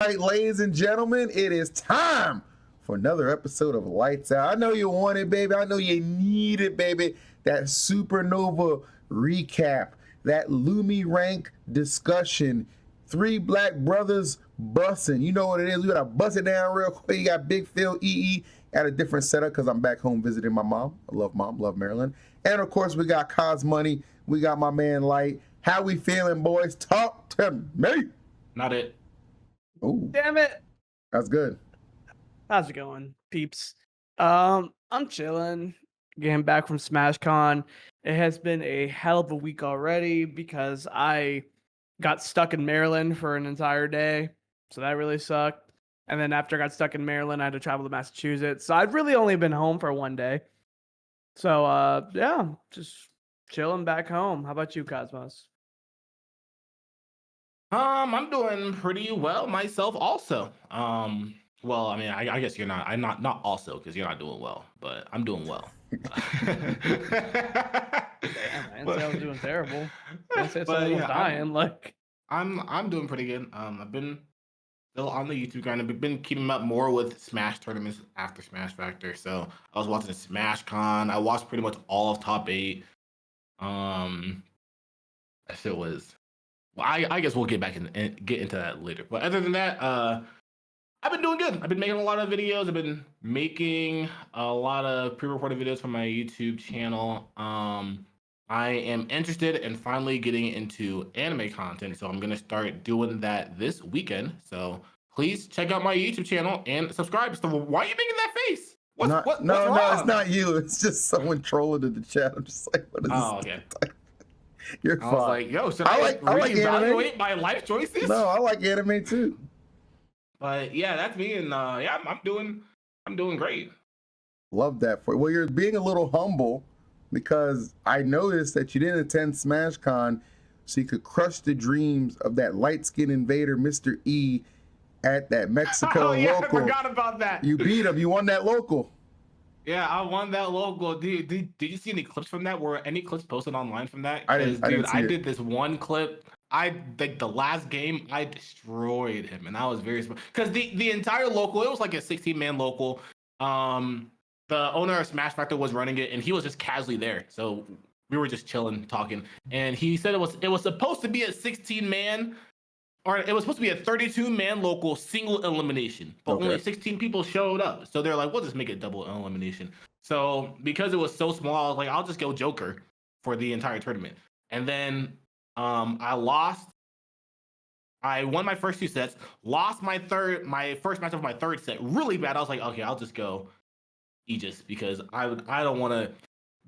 right, ladies and gentlemen, it is time for another episode of Lights Out. I know you want it, baby. I know you need it, baby. That SuperNOVA recap, that LumiRank discussion, three black brothers bussing. You know what it is. We gotta bust it down real quick. You got Big Phil, EE at a different setup because I'm back home visiting my mom. I love mom, love Maryland. And of course, we got Cos Money. We got my man Light. How we feeling, boys? Talk to me. Not it. Ooh, Damn it. that's good. How's it going, peeps? I'm chilling. Getting back from SmashCon. It has been a hell of a week already because I got stuck in Maryland for an entire day. So that really sucked. And then after I got stuck in Maryland, I had to travel to Massachusetts. So I've really only been home for one day. So yeah, just chilling back home. How about you, Cosmos? I'm doing pretty well myself also. Well, I mean, I guess you're not. I'm not also because you're not doing well, but I'm doing well. Damn, I didn't say I was doing terrible. I didn't say someone was dying. Like I'm doing pretty good. I've been still on the YouTube grind. I've been keeping up more with Smash tournaments after Smash Factor. So I was watching SmashCon. I watched pretty much all of Top 8. That shit was. Well, I guess we'll get back and get into that later. But other than that, I've been doing good. I've been making a lot of videos. I've been making a lot of pre-recorded videos for my YouTube channel. I am interested in finally getting into anime content, so I'm gonna start doing that this weekend. So please check out my YouTube channel and subscribe. So why are you making that face? No, what's wrong? it's not you. It's just someone trolling in the chat. I'm just like, what is this? Okay. You're fine. I was like, yo, should I like reevaluate my life choices? No, I like anime too. But yeah, that's me, and yeah, I'm doing great. Love that for you. Well, you're being a little humble because I noticed that you didn't attend SmashCon so you could crush the dreams of that light-skinned invader, Mr. E, at that Mexico oh, yeah, local. I forgot about that. You beat him. You won that local. Yeah, I won that local. Did you see any clips from that? Were any clips posted online from that? I did this one clip. Like the last game, I destroyed him, and I was very because the entire local, it was like a 16-man local. The owner of Smash Factor was running it, and he was just casually there. So we were just chilling, talking, and he said it was supposed to be a 16-man, or it was supposed to be a 32-man local single elimination, but only 16 people showed up. So they're like, we'll just make it double elimination. So because it was so small, I was like, I'll just go Joker for the entire tournament, and then I lost. I won my first 2 sets, lost my first match of my third set really bad. I was like, okay, I'll just go Aegis because I don't want to.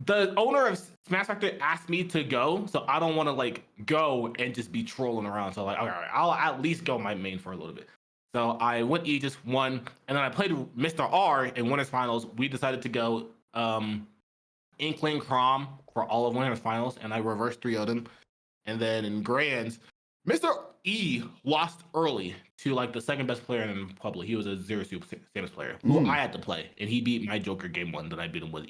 The owner of Smash Factor asked me to go, so I don't want to like go and just be trolling around. So like, all right, I'll at least go my main for a little bit. So I went Aegis, won, and then I played Mr. R in Winners Finals. We decided to go Inkling Crom for all of Winners Finals, and I reversed 3-0'd him. And then in Grands, Mr. E lost early to like the second best player in public. He was a Zero Suit Samus player who I had to play, and he beat my Joker game 1. Then I beat him with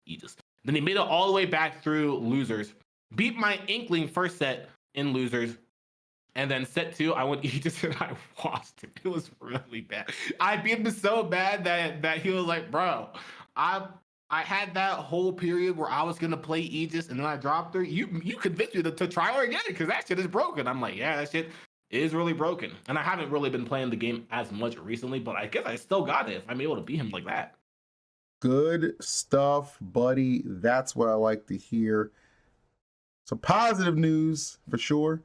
Aegis. Then he made it all the way back through losers, beat my Inkling first set in losers, and then set 2 I went Aegis and I lost it. It was really bad. I beat him so bad that he was like, bro, I had that whole period where I was gonna play Aegis and then I dropped her. You convinced me to try her again because that shit is broken. I'm like, yeah, that shit is really broken. And I haven't really been playing the game as much recently, but I guess I still got it if I'm able to beat him like that. Good stuff, buddy. That's what I like to hear. So positive news for sure.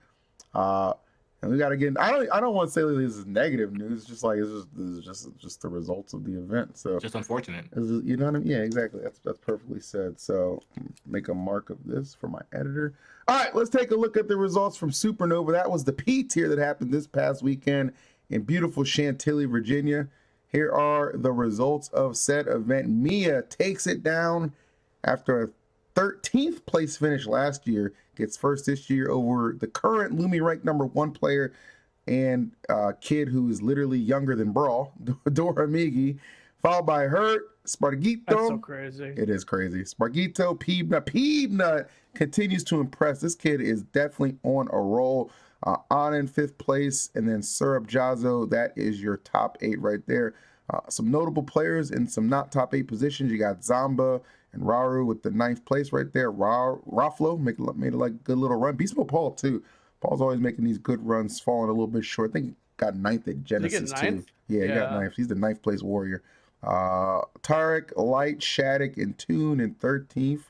And we got to get. I don't want to say this is negative news. Just like this is just the results of the event. So just unfortunate. You know what I mean? Yeah, exactly. That's perfectly said. So make a mark of this for my editor. All right, let's take a look at the results from SuperNOVA. That was the P tier that happened this past weekend in beautiful Chantilly, Virginia. Here are the results of said event. Miya takes it down after a 13th place finish last year, gets first this year over the current LumiRank #1 player and kid who is literally younger than Brawl, Doramigi, followed by Hurt, Spargito. That's so crazy. It is crazy. Spargito, PEABNUT continues to impress. This kid is definitely on a roll. Onin 5th place, and then Syrup Jahzzo. That is your top 8 right there. Some notable players in some not top 8 positions. You got Zamba and Raru with the 9th place right there. Raflo made like a good little run. Beast Mode Paul too. Paul's always making these good runs, falling a little bit short. I think he got 9th at Genesis too. Yeah, he got 9th. He's the 9th place warrior. Tarek, Light, Shattuck, and Toon in 13th.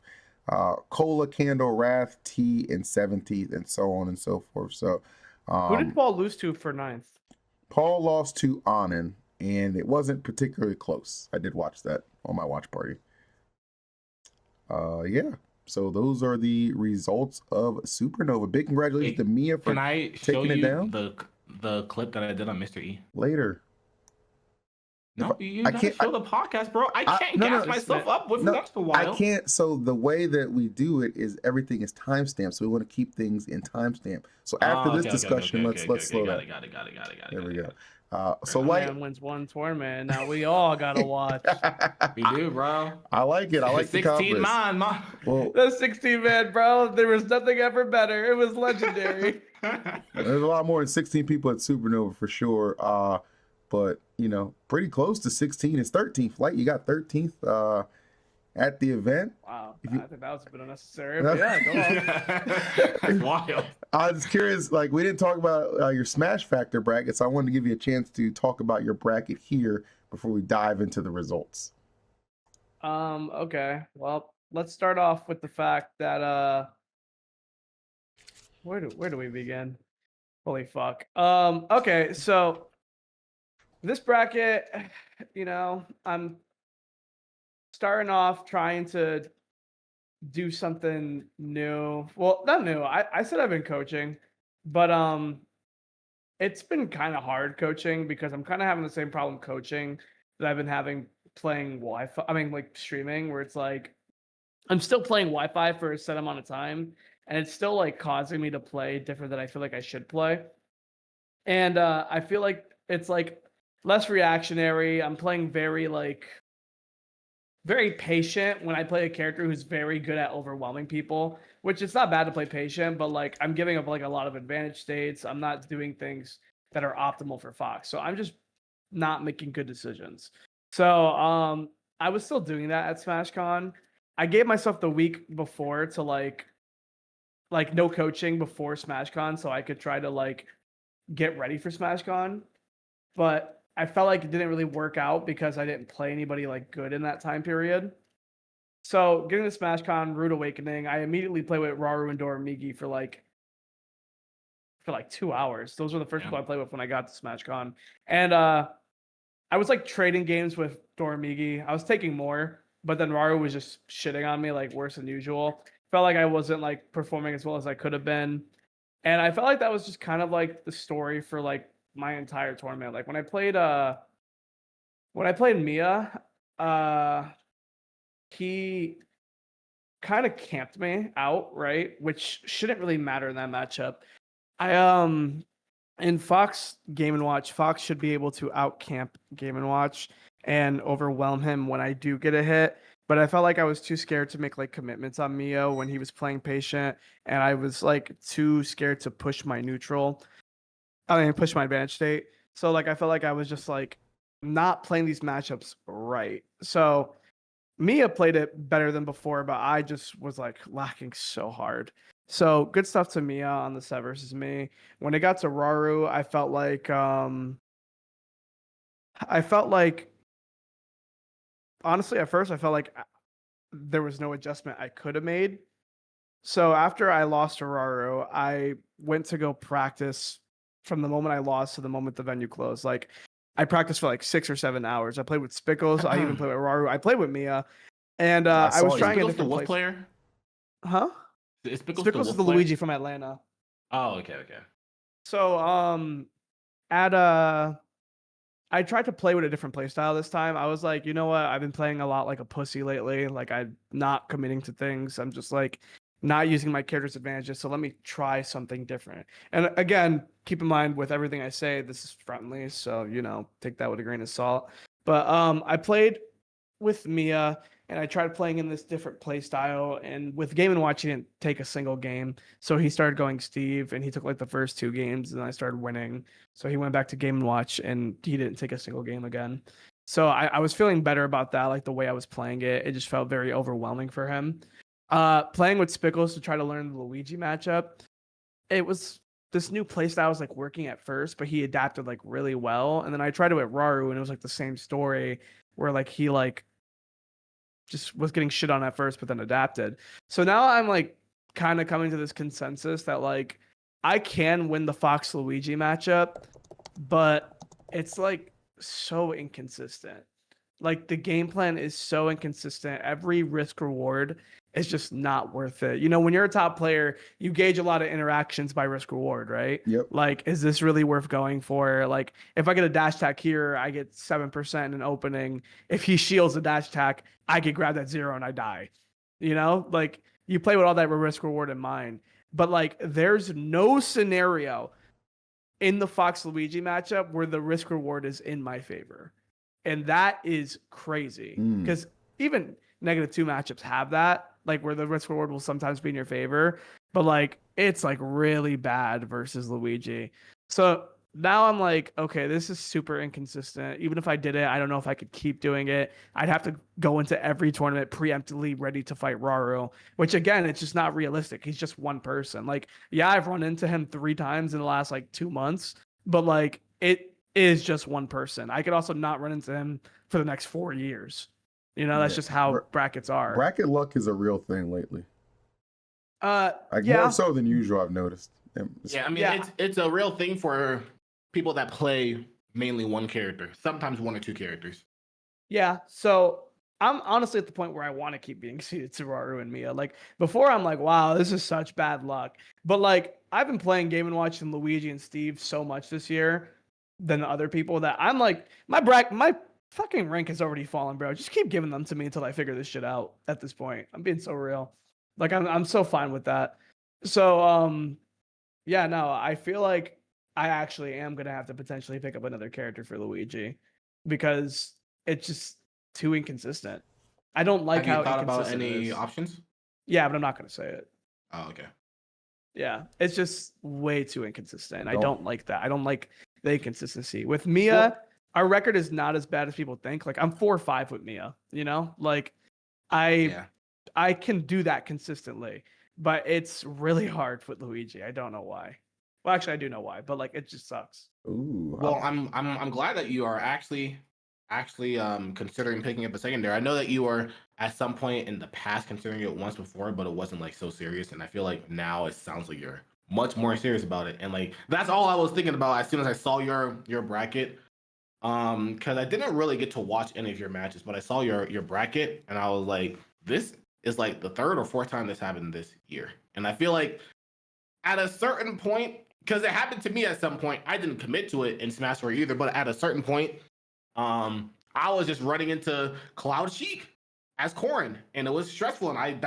Kola, Candle, Wrath, T in 17th, and so on and so forth. So, who did Paul lose to for 9th? Paul lost to Onin, and it wasn't particularly close. I did watch that on my watch party. Yeah. So those are the results of SuperNOVA. Big congratulations to Miya for taking it down. The clip that I did on Mr. E? Later. No, you gotta show the podcast, bro. I can't gas myself up with next a while. I can't. So the way that we do it is everything is timestamped. So we want to keep things in timestamp. So after this discussion, let's slow down. Got it. There we go. So Light wins one tournament. Now we all gotta watch. We do, bro. I like it. I like the 16 man. Well, the 16 man, bro. There was nothing ever better. It was legendary. There's a lot more than 16 people at SuperNOVA for sure. But you know, pretty close to 16. It's 13th. Light, you got 13th at the event. Wow, I think that was a bit unnecessary. But yeah, go on. That's wild. I was curious, like we didn't talk about your Smash Factor bracket, so I wanted to give you a chance to talk about your bracket here before we dive into the results. Okay. Well, let's start off with the fact that where do we begin? Holy fuck. Okay, so this bracket, you know, I'm starting off trying to do something new. Well, not new. I said I've been coaching, but it's been kind of hard coaching because I'm kind of having the same problem coaching that I've been having playing Wi-Fi. I mean, like streaming, where it's like I'm still playing Wi-Fi for a set amount of time, and it's still like causing me to play different than I feel like I should play. And I feel like it's like less reactionary. I'm playing very patient when I play a character who's very good at overwhelming people, which it's not bad to play patient, but like I'm giving up like a lot of advantage states. I'm not doing things that are optimal for Fox. So I'm just not making good decisions. So I was still doing that at SmashCon. I gave myself the week before to like no coaching before SmashCon so I could try to like get ready for SmashCon. But I felt like it didn't really work out because I didn't play anybody like good in that time period. So getting to SmashCon, Rude Awakening, I immediately played with Raru and Doramigi for like 2 hours. Those were the first people I played with when I got to SmashCon. And I was like trading games with Doramigi. I was taking more, but then Raru was just shitting on me like worse than usual. Felt like I wasn't like performing as well as I could have been. And I felt like that was just kind of like the story for like my entire tournament. Like when I played Miya, he kind of camped me out, right? Which shouldn't really matter in that matchup. In Fox Game & Watch, Fox should be able to out camp Game & Watch and overwhelm him when I do get a hit. But I felt like I was too scared to make like commitments on Miya when he was playing patient, and I was like too scared to push my neutral. Push my advantage state. So like I felt like I was just like not playing these matchups right. So Miya played it better than before, but I just was like lacking so hard. So good stuff to Miya on the set versus me. When it got to Raru, I felt like honestly at first I felt like there was no adjustment I could have made. So after I lost to Raru, I went to go practice from the moment I lost to the moment the venue closed. Like I practiced for like 6 or 7 hours. I played with Spickles. I even played with Raru. I played with Miya, and I was trying a different Wolf player. Huh? Is Spickles is the Luigi from Atlanta. Oh, okay. So I tried to play with a different playstyle this time. I was like, you know what? I've been playing a lot like a pussy lately. Like I'm not committing to things. I'm just like not using my character's advantages. So let me try something different. And again, keep in mind with everything I say, this is friendly. So, you know, take that with a grain of salt. But I played with Miya and I tried playing in this different play style. And with Game and Watch, he didn't take a single game. So he started going Steve, and he took like the first 2 games, and I started winning. So he went back to Game and Watch, and he didn't take a single game again. So I was feeling better about that, like the way I was playing it. It just felt very overwhelming for him. Playing with Spickles to try to learn the Luigi matchup, it was this new playstyle was like working at first, but he adapted like really well. And then I tried it with Raru, and it was like the same story where like he like just was getting shit on at first, but then adapted. So now I'm like kind of coming to this consensus that like I can win the Fox Luigi matchup, but it's like so inconsistent. Like the game plan is so inconsistent. Every risk reward is just not worth it. You know, when you're a top player, you gauge a lot of interactions by risk reward, right? Yep. Like, is this really worth going for? Like, if I get a dash attack here, I get 7% in an opening. If he shields a dash attack, I could grab that 0 and I die. You know, like you play with all that risk reward in mind. But like, there's no scenario in the Fox Luigi matchup where the risk reward is in my favor. And that is crazy because even -2 matchups have that, like where the risk reward will sometimes be in your favor, but like it's like really bad versus Luigi. So now I'm like, okay, this is super inconsistent. Even if I did it, I don't know if I could keep doing it. I'd have to go into every tournament preemptively ready to fight Raru, which again, it's just not realistic. He's just one person. Like, yeah, I've run into him 3 times in the last like 2 months, but like it is just one person. I could also not run into him for the next 4 years. You know, that's just how brackets are. Bracket luck is a real thing lately. Like yeah. more so than usual, I've noticed. Yeah, I mean, it's a real thing for people that play mainly one character, sometimes 1 or 2 characters. Yeah, so I'm honestly at the point where I want to keep being seeded to Raru and Miya. Like before, I'm like, wow, this is such bad luck. But like I've been playing Game and Watch and Luigi and Steve so much this year than the other people that I'm like, my fucking rank has already fallen, bro. Just keep giving them to me until I figure this shit out. At this point, I'm being so real. Like I'm so fine with that. So yeah, no, I feel like I actually am gonna have to potentially pick up another character for Luigi because it's just too inconsistent. I don't like Have how you thought about inconsistent it any is. options? Yeah, but I'm not gonna say it. Oh, okay. Yeah, it's just way too inconsistent. I Don't- don't like that. I don't like the inconsistency. With Miya, our record is not as bad as people think. Like I'm 4-5 with Miya, you know? Like I can do that consistently, but it's really hard with Luigi. I don't know why. Well, actually I do know why, but like it just sucks. Ooh. Well, I'm glad that you are actually considering picking up a secondary. I know that you were at some point in the past considering it once before, but it wasn't like so serious. And I feel like now it sounds like you're much more serious about it. And like that's all I was thinking about as soon as I saw your bracket. Because I didn't really get to watch any of your matches, but I saw your bracket and I was like, this is like the 3rd or 4th time this happened this year. And I feel like at a certain point, because it happened to me at some point, I didn't commit to it in Smash 4 either, but at a certain point, I was just running into Cloud Sheik as Corrin, and it was stressful. And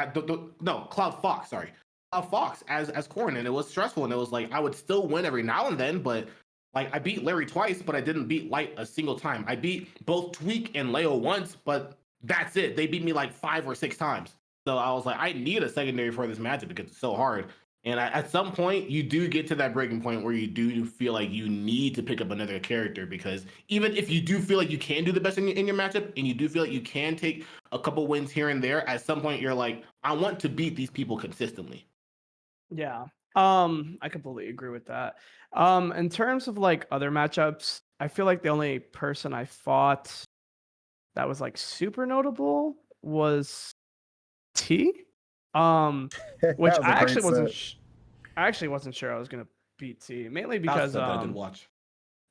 Cloud Fox, sorry, Cloud Fox as Corrin, and it was stressful. And it was like I would still win every now and then, but like I beat Larry twice, but I didn't beat Light a single time. I beat both Tweak and Leo once, but that's it. They beat me like 5 or 6 times. So I was like, I need a secondary for this matchup because it's so hard. And at some point, you do get to that breaking point where you do feel like you need to pick up another character, because even if you do feel like you can do the best in your matchup and you do feel like you can take a couple wins here and there, at some point you're like, I want to beat these people consistently. Yeah. I completely agree with that. In terms of like other matchups, I feel like the only person I fought that was like super notable was T. Which I actually wasn't. I actually wasn't sure I was gonna beat T, mainly because I didn't watch.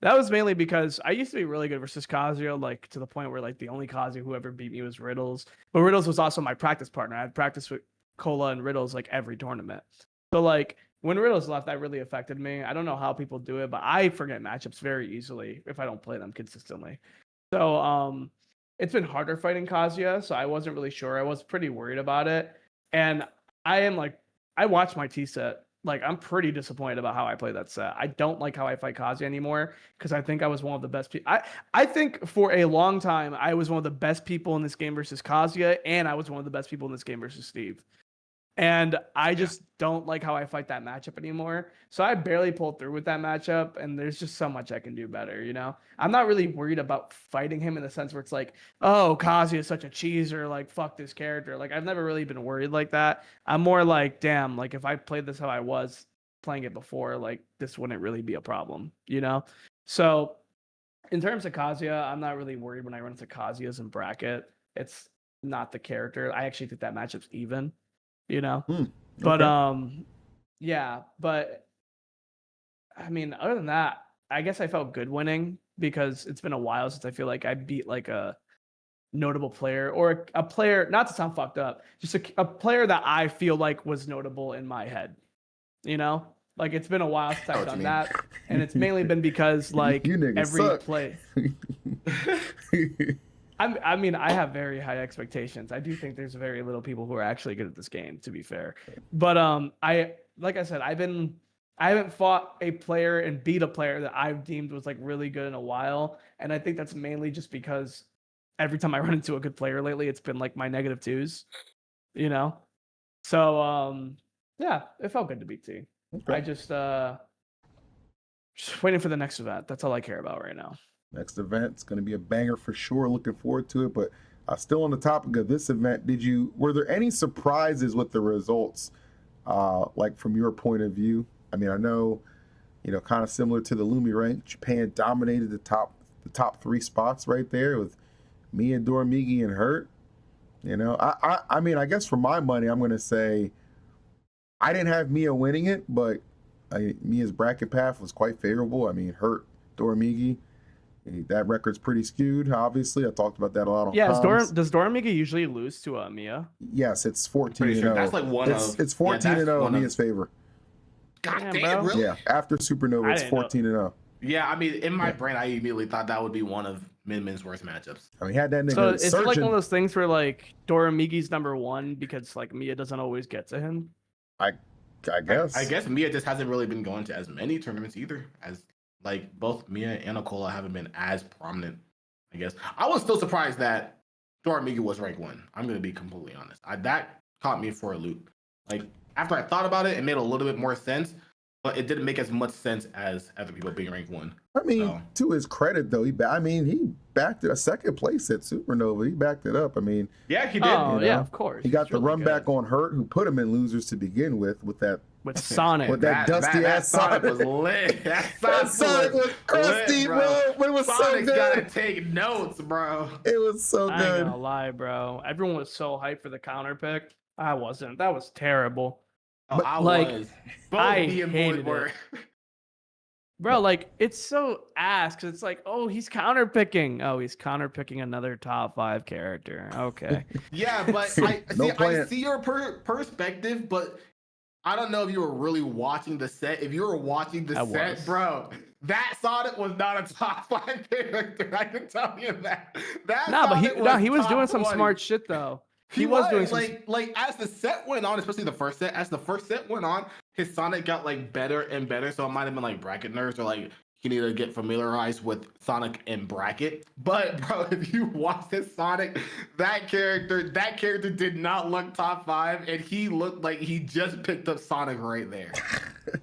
that was mainly because I used to be really good versus Jahzz0, like to the point where like the only Jahzz0 who ever beat me was Riddles. But Riddles was also my practice partner. I had practiced with Kola and Riddles like every tournament. So like when Riddles left, that really affected me. I don't know how people do it, but I forget matchups very easily if I don't play them consistently. So it's been harder fighting Jahzz0, so I wasn't really sure. I was pretty worried about it. And I watched my T set like I'm pretty disappointed about how I play that set. I don't like how I fight Kazuya anymore because I think I was one of the best people. I think for a long time I was one of the best people in this game versus Kazuya, and I was one of the best people in this game versus Steve. And I just don't like how I fight that matchup anymore. So I barely pulled through with that matchup, and there's just so much I can do better, you know? I'm not really worried about fighting him in the sense where it's like, oh, Kazuya is such a cheeser, like, fuck this character. Like, I've never really been worried like that. I'm more like, damn, like, if I played this how I was playing it before, like, this wouldn't really be a problem, you know? So in terms of Kazuya, I'm not really worried when I run into Kazuya's in bracket. It's not the character. I actually think that matchup's even. You know, but yeah, but I mean, other than that, I guess I felt good winning because it's been a while since I feel like I beat like a notable player or a player, not to sound fucked up, just a player that I feel like was notable in my head, you know, like it's been a while since I've done that, and it's mainly been because like every play. I mean, I have very high expectations. I do think there's very little people who are actually good at this game, to be fair. But like I said, I haven't fought a player and beat a player that I've deemed was like really good in a while, and I think that's mainly just because every time I run into a good player lately, it's been like my -2s, you know. So yeah, it felt good to beat T. Okay. I just waiting for the next event. That's all I care about right now. Next event, it's going to be a banger for sure. Looking forward to it. But still on the topic of this event, were there any surprises with the results, like from your point of view? I mean, I know, you know, kind of similar to the LumiRank, Japan dominated the top 3 spots right there with Miya, Doramigi, and Hurt. You know, I mean, I guess for my money, I'm going to say I didn't have Miya winning it, but Miya's bracket path was quite favorable. I mean, Hurt, Doramigi. That record's pretty skewed, obviously. I talked about that a lot on comms. Does Doramigi usually lose to Miya? Yes, it's 14-0. That's like it's 14-0 in Miya's favor. God damn, really? Yeah, after SuperNOVA, it's 14-0. Yeah, I mean, in my brain, I immediately thought that would be one of Min's worst matchups. I mean, he had that nigga So it's like one of those things where like Doramigi's #1 because like Miya doesn't always get to him? I guess. I guess Miya just hasn't really been going to as many tournaments either as. Like, both Miya and Kola haven't been as prominent, I guess. I was still surprised that Doramigi was ranked 1. I'm going to be completely honest. That caught me for a loop. Like, after I thought about it, it made a little bit more sense, but it didn't make as much sense as other people being ranked 1. I mean, to his credit, though, he backed it. A second place at SuperNOVA. He backed it up. I mean, yeah, he did. Oh, you know? Yeah, of course. He got the run back on Hurt, who put him in losers to begin with that. With Sonic. With that dusty ass Sonic. was lit. That Sonic was crusty, bro. But it was Sonic's so good. Gotta take notes, bro. It was so good. I ain't gonna lie, bro. Everyone was so hyped for the counter pick. I wasn't. That was terrible. But I was. Both I hated it. Bro, like, it's so ass because it's like, oh, he's counter picking. Oh, he's counter picking another top 5 character. Okay. Yeah, but I see your perspective, but I don't know if you were really watching the set. If you were watching the set, bro, that Sonic was not a top 5 character. I can tell you that. He was doing some smart shit though. He was doing like as the set went on, especially the first set. As the first set went on, his Sonic got like better and better. So it might have been like bracket nerds or like he needed to get familiarized with Sonic and bracket. But bro, if you watch this Sonic, that character did not look top 5, and he looked like he just picked up Sonic right there.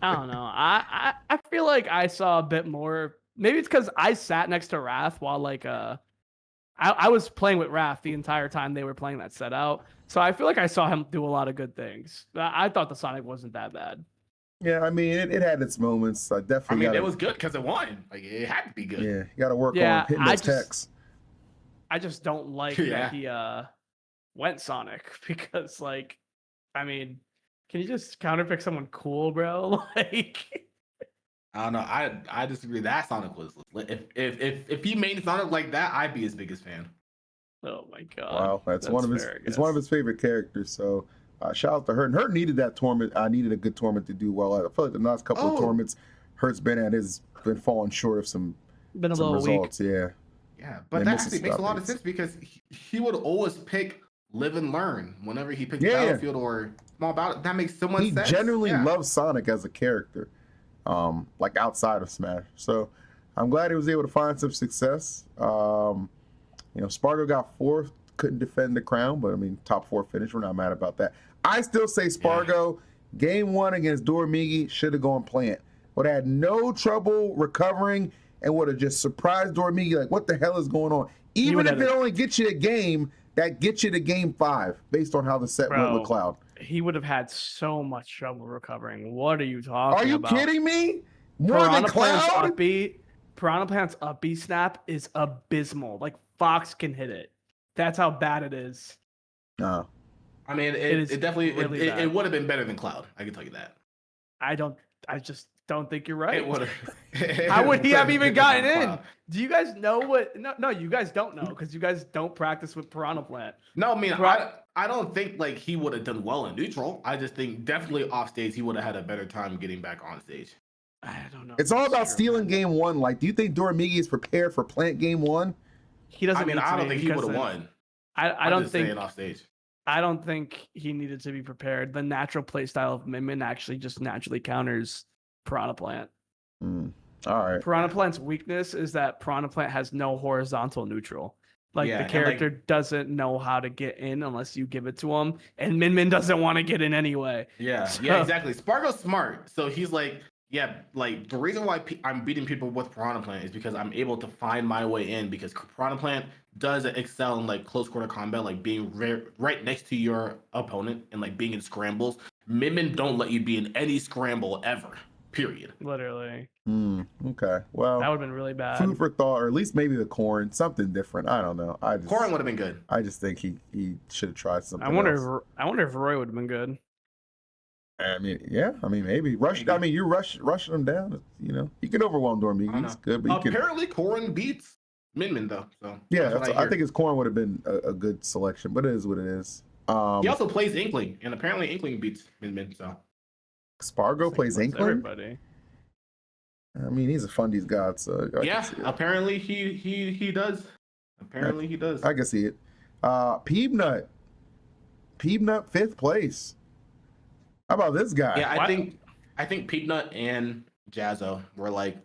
I don't know. I feel like I saw a bit more. Maybe it's because I sat next to Wrath while like I was playing with Wrath the entire time they were playing that set out. So I feel like I saw him do a lot of good things. I thought the Sonic wasn't that bad. Yeah, I mean, it had its moments. It was good because it won. Like, it had to be good. Yeah, you got to work on hitting those techs. I just don't like that he went Sonic because, like, I mean, can you just counterpick someone cool, bro? Like, I don't know. I disagree. That Sonic was if he made Sonic like that, I'd be his biggest fan. Oh my god! Wow, that's one of his. It's one of his favorite characters. So. Shout out to Hurt. And Hurt needed that tournament. I needed a good tournament to do well. I feel like the last couple of tournaments Hurt's been at has been falling short of some results. Weak. Yeah. Yeah, but that actually makes a lot of sense because he would always pick live and learn whenever he picks Yeah. Battlefield or small battle. That makes so much He sense. genuinely Yeah. loves Sonic as a character, like outside of Smash. So I'm glad he was able to find some success. You know, Spargo got fourth, couldn't defend the crown, but I mean, top 4 finish. We're not mad about that. I still say Spargo, game 1 against Doramigi, should have gone plant. Would have had no trouble recovering and would have just surprised Doramigi, like, what the hell is going on? Even if it only gets you a game, that gets you to game 5, based on how the set went with Cloud. He would have had so much trouble recovering. What are you talking about? Are you kidding me? More than Cloud? Piranha Plant's up B snap is abysmal. Like, Fox can hit it. That's how bad it is. No. I mean, it definitely really it would have been better than Cloud. I can tell you that. I just don't think you're right. It would have. How would he have even gotten in? Do you guys know what? No, you guys don't know because you guys don't practice with Piranha Plant. No, I mean, I don't think like he would have done well in neutral. I just think definitely off stage he would have had a better time getting back on stage. I don't know. It's all about stealing game 1. Like, do you think Doramigi is prepared for plant game 1? He doesn't. I mean, I don't think he would have won. I don't think off stage. I don't think he needed to be prepared. The natural play style of Min actually just naturally counters Piranha Plant. All right. Piranha Plant's weakness is that Piranha Plant has no horizontal neutral. Like, the character doesn't know how to get in unless you give it to him, and Min doesn't want to get in anyway. Yeah, yeah, exactly. Spargo's smart, so he's like, yeah, like the reason why I'm beating people with Piranha Plant is because I'm able to find my way in, because Piranha Plant does excel in like close quarter combat, like being right next to your opponent and like being in scrambles. Min don't let you be in any scramble ever. Period. Literally. Okay. Well, that would have been really bad. Food for thought, or at least maybe the corn, something different. I don't know. Corn would have been good. I just think he should have tried something. I wonder if Roy would have been good. I mean, yeah. I mean, maybe rush. I mean, you're rushing him down. You know, you can overwhelm Doramigi. He's good, but apparently Corn beats Min though. So yeah, I think his Corn would have been a good selection, but it is what it is. He also plays Inkling, and apparently Inkling beats Min. So Spargo plays Inkling. Everybody. I mean, he's a Fundy's god, so yeah. Apparently he does. Apparently he does. I can see it. PEABNUT 5th place. How about this guy? Yeah, I think PEABNUT and Jahzz0 were like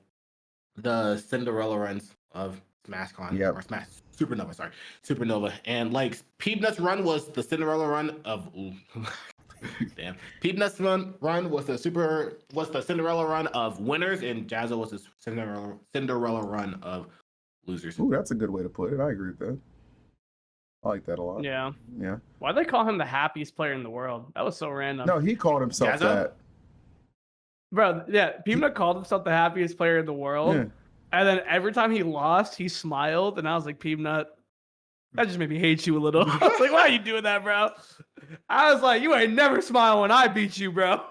the Cinderella runs of SmashCon or Smash SuperNOVA. Sorry, SuperNOVA, and like PEABNUT's run was the Cinderella run of. Damn. PEABNUT's run was the Cinderella run of winners, and Jahzz0 was the Cinderella run of losers. Ooh, that's a good way to put it. I agree with that. I like that a lot. Yeah. Yeah. Why'd they call him the happiest player in the world? That was so random. No, he called himself Jahzz0? that. Bro, yeah, PEABNUT called himself the happiest player in the world. Yeah. And then every time he lost, he smiled, and I was like, PEABNUT, that just made me hate you a little. I was like, why are you doing that, bro? I was like, you ain't never smile when I beat you, bro.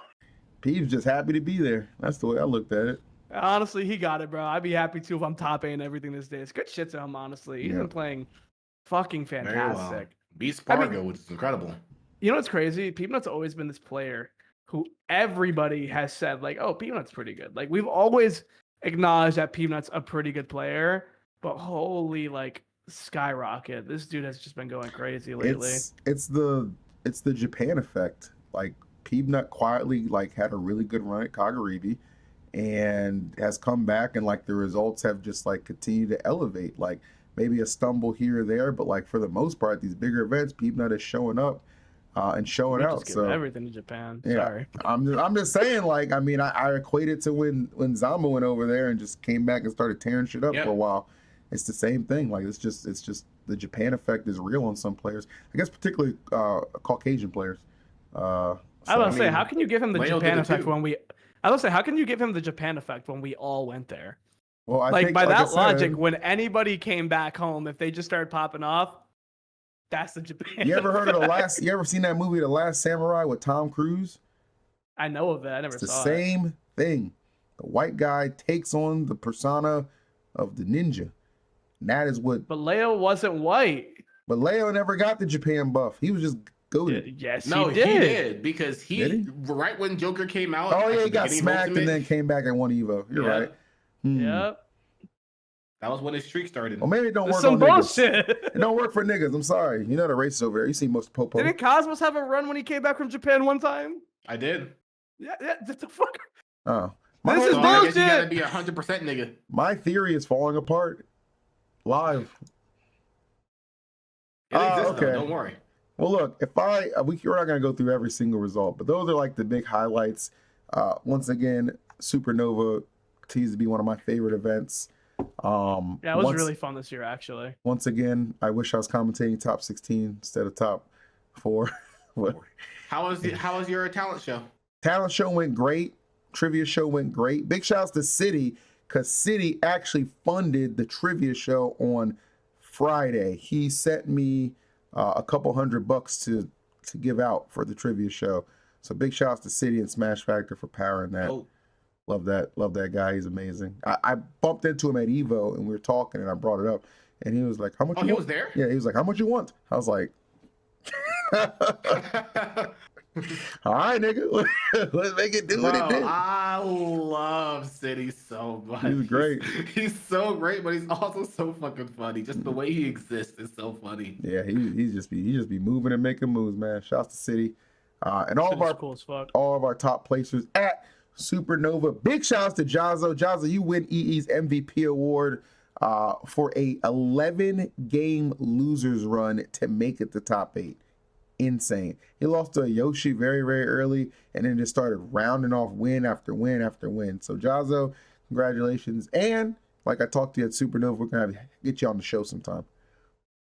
Peeb's just happy to be there. That's the way I looked at it. Honestly, he got it, bro. I'd be happy too if I'm top A and everything this day. It's good shit to him, honestly. He's been playing fucking fantastic. Well. Beat Spargo, which is incredible. You know what's crazy? PEABNUT's always been this player who everybody has said, like, oh, PEABNUT's pretty good. Like, we've always acknowledged that PEABNUT's a pretty good player, but holy, like, skyrocket. This dude has just been going crazy lately. It's the Japan effect. Like, PEABNUT quietly like had a really good run at Kagaribi and has come back, and like the results have just like continued to elevate. Like maybe a stumble here or there, but like for the most part, these bigger events, PEABNUT is showing up and showing out. Just so everything to Japan. Yeah, sorry. I'm just saying, like, I mean, I equate it to when Zama went over there and just came back and started tearing shit up for a while. It's the same thing. Like it's just the Japan effect is real on some players. I guess particularly Caucasian players. I was say, how can you give him the Japan effect when we? I was say, how can you give him the Japan effect when we all went there? Well, I like think, by like that logic, when anybody came back home, if they just started popping off, that's the Japan. You ever heard of effect. You ever seen that movie, The Last Samurai, with Tom Cruise? I know of that. I never saw it. It's the same thing. The white guy takes on the persona of the ninja. And that is what. But Leo wasn't white. But Leo never got the Japan buff. He was just goated. Yes, no, he did because right when Joker came out. Oh yeah, he got smacked and then came back and won Evo. You're right. Yep. That was when his streak started. Well, maybe it don't That's work some on niggas. bullshit. It don't work for niggas. I'm sorry. You know the race over there. You see most popo. Didn't Cosmos have a run when he came back from Japan one time? I did. Yeah, what the fuck? Oh, This is So I guess you gotta bullshit. be 100% nigga. my theory is falling apart live. It exists though, okay. don't worry. Well, look, if we're not gonna go through every single result, but those are like the big highlights. Once again, SuperNOVA continues to be one of my favorite events. Yeah, it was really fun this year, actually. Once again, I wish I was commentating top 16 instead of top 4. But How was your talent show? talent show went great. Trivia show went great. Big shouts to City, because City actually funded the trivia show on Friday. He sent me a couple $100 to give out for the trivia show. So big shouts to City and Smash Factor for powering that. Oh, Love that guy. He's amazing. I bumped into him at Evo and we were talking and I brought it up and he was like, "How much?" oh, you he want?" was there? Yeah, he was like, "How much you want?" I was like, "All right, nigga, let's make it do what it Bro, did." I love City so much. He's great. He's so great, but he's also so fucking funny. Just the way he exists is so funny. Yeah, he just be moving and making moves, man. Shouts to City, and all of Shit is our cool as fuck. all of our top placers at SuperNOVA. Big shouts to Jahzz0. Jahzz0, you win EE's MVP award for a 11-game losers run to make it to top 8. Insane. He lost to a Yoshi very, very early and then just started rounding off win after win after win. So Jahzz0, congratulations. And like I talked to you at SuperNOVA, we're going to get you on the show sometime.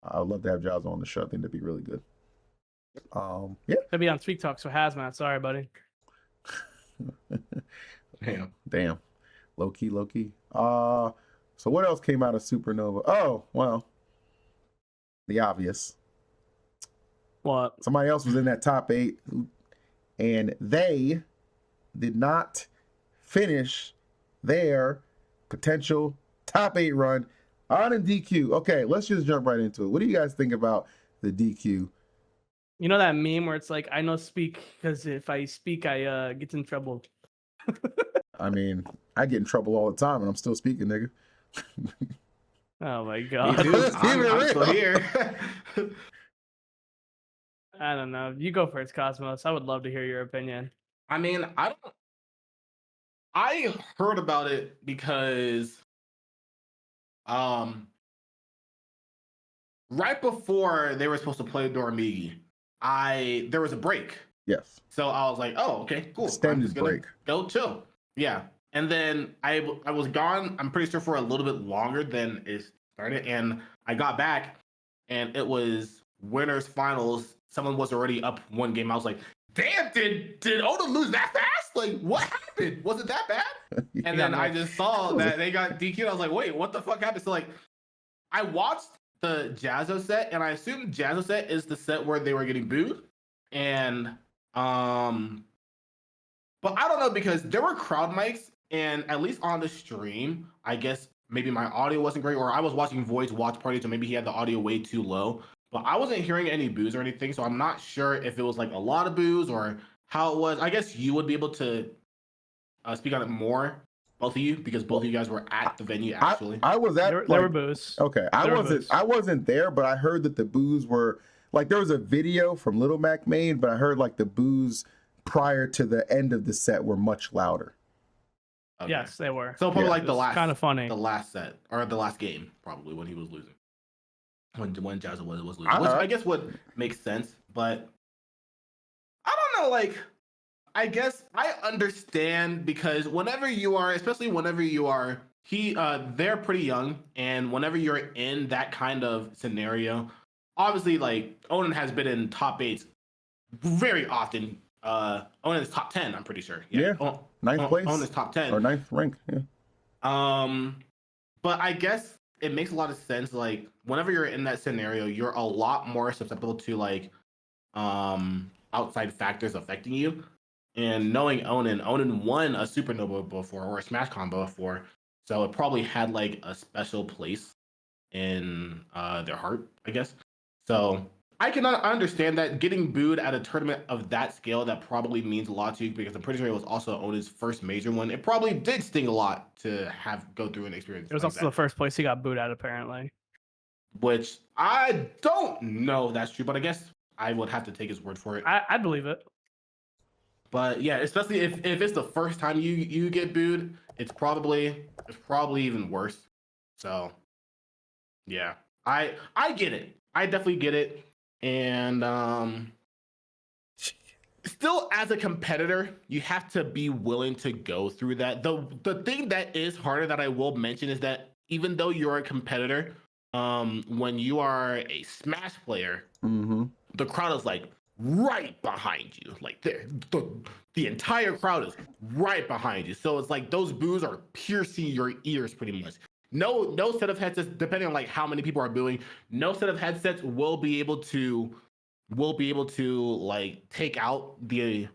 I would love to have Jahzz0 on the show. I think that'd be really good. Yeah. Could be on Tweak Talks with Hazmat. Sorry, buddy. Damn. Low key. So what else came out of SuperNOVA? Oh, well, the obvious. What? Somebody else was in that top 8 and they did not finish their potential top 8 run on a DQ. Okay, let's just jump right into it. What do you guys think about the DQ? You know that meme where it's like, I know speak because if I speak, I get in trouble. I mean, I get in trouble all the time and I'm still speaking, nigga. Oh my Me god. too. I'm still here. I don't know. You go first, Cosmos. I would love to hear your opinion. I mean, I heard about it because right before they were supposed to play Doramigi, there was a break. Yes. So I was like, oh, okay, cool. I'm Extended just gonna break. Go chill. Yeah. And then I was gone, I'm pretty sure, for a little bit longer than it started. And I got back and it was winners finals. Someone was already up 1 game. I was like, damn, did Onin lose that fast? Like, what happened? Was it that bad? And then I just saw that they got DQ'd. I was like, wait, what the fuck happened? So like, I watched the Jahzz0 set and I assumed Jahzz0 set is the set where they were getting booed. And but I don't know, because there were crowd mics and at least on the stream, I guess maybe my audio wasn't great, or I was watching Void's watch party, so maybe he had the audio way too low. But I wasn't hearing any boos or anything, so I'm not sure if it was like a lot of boos or how it was. I guess you would be able to speak on it more, both of you, because both of you guys were at the venue actually. I was at There were boos. Okay, I wasn't there, but I heard that the boos were like, there was a video from Little Mac made, but I heard like the boos prior to the end of the set were much louder. Okay. Yes, they were. So probably Yeah. like the last, kind of funny. the last set or the last game, probably when he was losing, when Jahzz0 was losing, which Uh-huh. I guess would make sense. But I don't know, like, I guess I understand, because whenever you are, especially whenever you are, they're pretty young, and whenever you're in that kind of scenario, obviously, like, Onin has been in top 8s very often. Onin is top 10, I'm pretty sure. Yeah. Ninth place Onin is top 10 or 9th rank. Yeah. But I guess it makes a lot of sense. Like, whenever you're in that scenario, you're a lot more susceptible to like outside factors affecting you. And knowing Onin won a SuperNOVA before, or a Smash combo before, so it probably had like a special place in their heart, I guess. So I cannot understand that getting booed at a tournament of that scale. That probably means a lot to you because I'm pretty sure it was also Onin's first major one. It probably did sting a lot to have go through an experience. It was like also that. the first place he got booed at, apparently. Which I don't know if that's true, but I guess I would have to take his word for it. I believe it. But yeah, especially if it's the first time you get booed, it's probably even worse. So yeah, I get it. I definitely get it. And still, as a competitor, you have to be willing to go through that. The thing that is harder that I will mention is that even though you're a competitor, when you are a Smash player, the crowd is like right behind you. Like the entire crowd is right behind you. So it's like those boos are piercing your ears pretty much. No set of headsets, depending on like how many people are booing, no set of headsets will be able to like take out the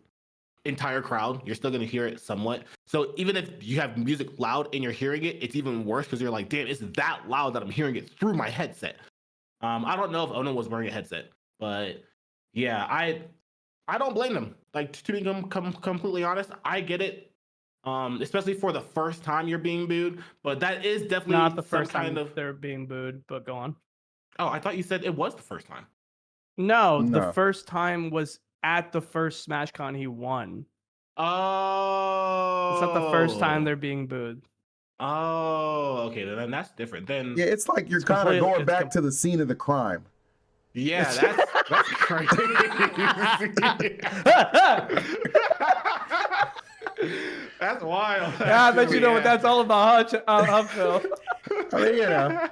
entire crowd. You're still gonna hear it somewhat. So even if you have music loud and you're hearing it, it's even worse because you're like, damn, it's that loud that I'm hearing it through my headset. I don't know if Onin was wearing a headset, but yeah, I don't blame them. Like, to be completely honest, I get it. Especially for the first time you're being booed, but that is definitely Not the first kind time of. they're being booed, but go on. Oh, I thought you said it was the first time. No, No. the first time was at the first SmashCon he won. Oh, It's not the first time they're being booed. Oh, okay, then that's different. Then Yeah, it's like you're It's kind of completely- going it's back to the scene of the crime. yeah, that's crazy. That's wild. Yeah, I bet you know what Yeah. that's all about, huh, Phil? I mean, you know.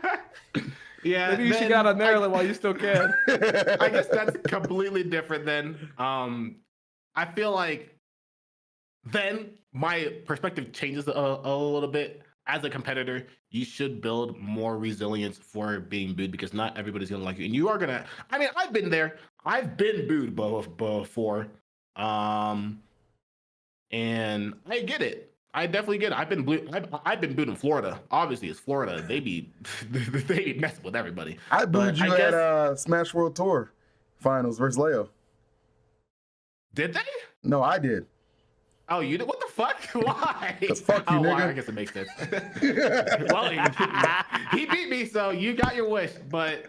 Yeah, Maybe you should get out of Maryland while you still can. I guess that's completely different then. I feel like then my perspective changes a little bit. As a competitor, you should build more resilience for being booed because not everybody's gonna like you, and you are gonna. I mean, I've been there. I've been booed before, and I get it. I definitely get it. I've been booed in Florida. Obviously, it's Florida. They be messing with everybody. I booed But you I guess- at Smash World Tour Finals versus Leo. Did they? No, I did. Oh, you did? What the fuck? Why? 'Cause fuck you, oh, nigga. Well, I guess it makes sense. Well, he beat me, so you got your wish. But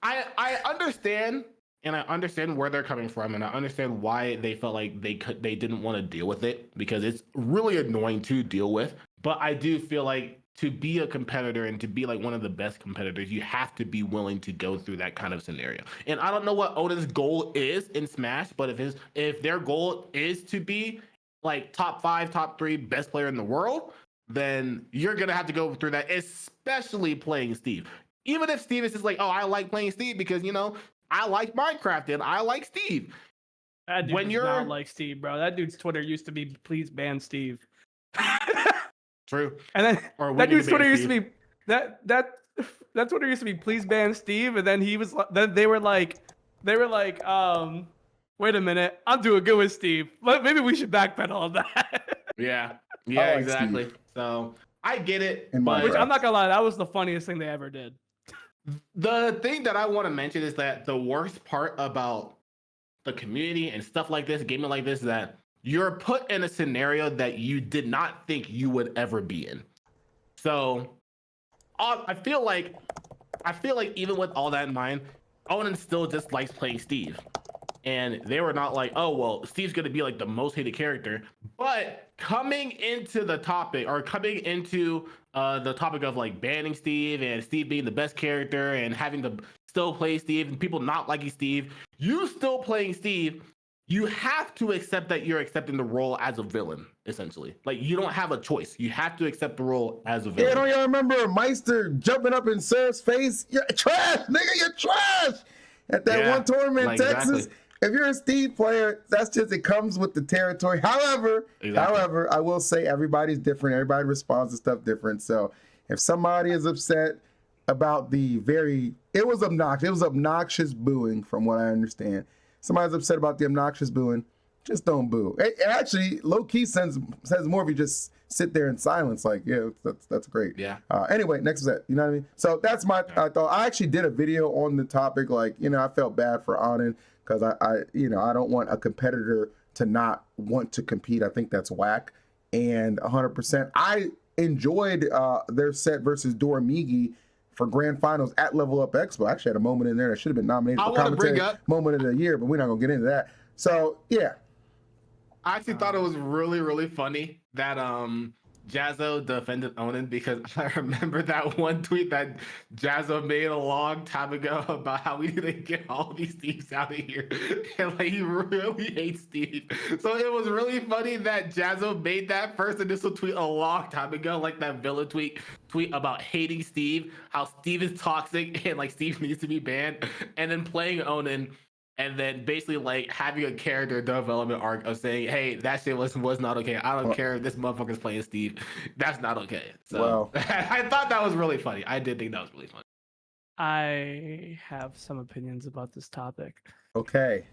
I understand, and I understand where they're coming from, and I understand why they felt like they didn't want to deal with it because it's really annoying to deal with. But I do feel like to be a competitor and to be like one of the best competitors, you have to be willing to go through that kind of scenario. And I don't know what Onin's goal is in Smash, but if their goal is to be like top 5, top 3 best player in the world, then you're gonna have to go through that, especially playing Steve. Even if Steve is just like, oh, I like playing Steve because I like Minecraft and I like Steve. That dude When does you're- not like Steve, bro. That dude's Twitter used to be please ban Steve. True. And then Or we that need dude's to ban Twitter used to Steve. be that Twitter used to be please ban Steve, and then then they were like wait a minute, I'm doing good with Steve. Maybe we should backpedal on that. Yeah, I like exactly. Steve. So I get it. In But Which Minecraft. I'm not gonna lie, that was the funniest thing they ever did. the thing that I want to mention is that the worst part about the community and stuff like this, gaming like this, is that you're put in a scenario that you did not think you would ever be in. So I feel like even with all that in mind, Onin still just likes playing Steve. And they were not like, oh, well, Steve's going to be like the most hated character. But coming into the topic or coming into the topic of like banning Steve and Steve being the best character and having to still play Steve and people not liking Steve, you still playing Steve, you have to accept that you're accepting the role as a villain, essentially. Like, you don't have a choice. You have to accept the role as a villain. Yeah, don't y'all remember Meister jumping up in Sir's face? You're trash, nigga, you're trash! At that Yeah, one tournament in like, Texas. exactly. If you're a Steve player, that's just, it comes with the territory. However, I will say everybody's different. Everybody responds to stuff different. So if somebody is upset about it was obnoxious. It was obnoxious booing from what I understand. Somebody's upset about the obnoxious booing. Just don't boo. It actually, low key says more if you just sit there in silence. Like, yeah, that's great. Yeah. Anyway, next is it. You know what I mean? So that's my thought. I actually did a video on the topic. Like, you know, I felt bad for Onin because I don't want a competitor to not want to compete. I think that's whack. And 100%. I enjoyed their set versus Doramigi for grand finals at Level Up Expo. I actually had a moment in there that should have been nominated for commentary moment of the year, but we're not gonna get into that. So yeah. I actually thought it was really, really funny that Jahzz0 defended Onin, because I remember that one tweet that Jahzz0 made a long time ago about how we need to get all these Steves out of here. And like, he really hates Steve. So it was really funny that Jahzz0 made that first initial tweet a long time ago, like that villain tweet about hating Steve, how Steve is toxic and like Steve needs to be banned, and then playing Onin. And then basically like having a character development arc of saying, hey, that shit was not okay. I don't care if this motherfucker's playing Steve. That's not okay. So I thought that was really funny. I did think that was really funny. I have some opinions about this topic. Okay.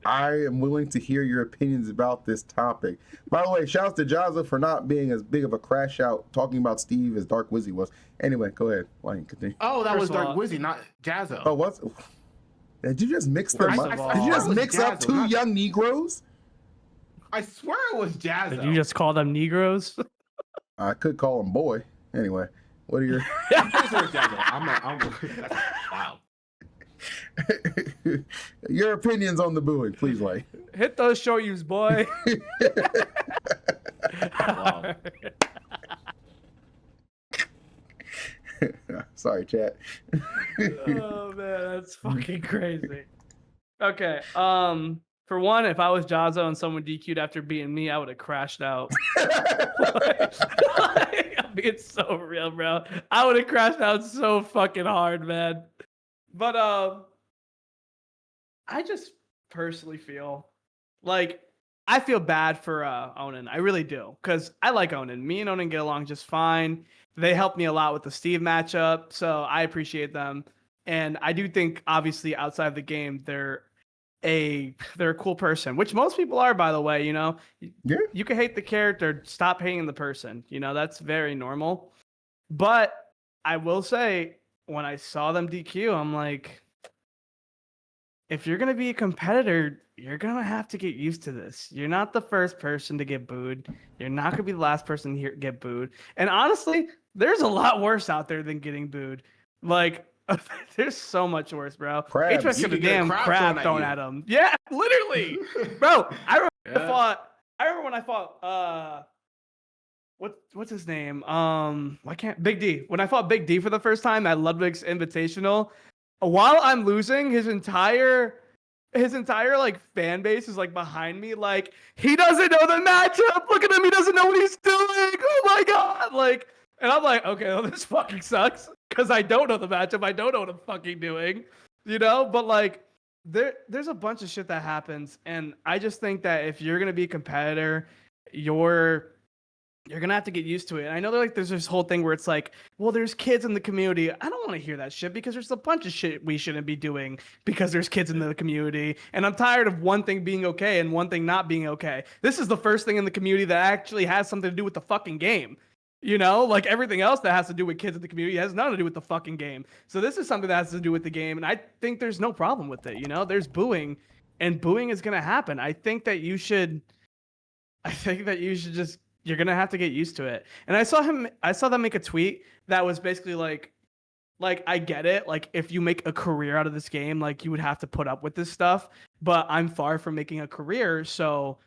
I am willing to hear your opinions about this topic. By the way, shouts to Jahzz0 for not being as big of a crash out talking about Steve as Dark Wizzy was. Anyway, go ahead. Why don't you continue? Oh, that was Dark Wizzy, not Jahzz0. Oh, what's... Did you just mix them up? Did you just mix up two young Negroes? I swear it was Jahzz0. Did you just call them Negroes? I could call him boy. Anyway, what are your... I'm pretty sure it's Jahzz0. That's wild. Your opinions on the booing, please, like. Hit those show yous, boy. Wow. Sorry, chat. Oh man, that's fucking crazy. Okay, for one, if I was Jahzz0 and someone DQ'd after beating me, I would have crashed out. I'm being so real, bro. I would have crashed out so fucking hard, man. But I just personally feel like I feel bad for Onin. I really do, because I like Onin. Me and Onin get along just fine. They helped me a lot with the Steve matchup, so I appreciate them. And I do think, obviously, outside of the game, they're a cool person, which most people are, by the way. You know, yeah. You can hate the character, stop hating the person. You know, that's very normal. But I will say, when I saw them DQ, I'm like, if you're gonna be a competitor, you're gonna have to get used to this. You're not the first person to get booed. You're not gonna be the last person to get booed. And honestly, there's a lot worse out there than getting booed. Like, there's so much worse, bro. Crabs. HMX got a damn crab thrown at him. Yeah, literally, bro. I remember when I fought. What's his name? Why can't Big D? When I fought Big D for the first time at Ludwig's Invitational, while I'm losing, his entire like fan base is like behind me, like, he doesn't know the matchup. Look at him, he doesn't know what he's doing. Oh my god, like, and I'm like, okay, well, this fucking sucks because I don't know the matchup. I don't know what I'm fucking doing, you know. But like, there's a bunch of shit that happens, and I just think that if you're gonna be a competitor, you're gonna have to get used to it. And I know there's this whole thing where it's like, well, there's kids in the community. I don't want to hear that shit, because there's a bunch of shit we shouldn't be doing because there's kids in the community. And I'm tired of one thing being okay and one thing not being okay. This is the first thing in the community that actually has something to do with the fucking game. You know, like everything else that has to do with kids in the community has nothing to do with the fucking game. So this is something that has to do with the game. And I think there's no problem with it. You know, there's booing, and booing is going to happen. I think that you should just, you're going to have to get used to it. And I saw them make a tweet that was basically like, I get it. Like, if you make a career out of this game, like, you would have to put up with this stuff, but I'm far from making a career. So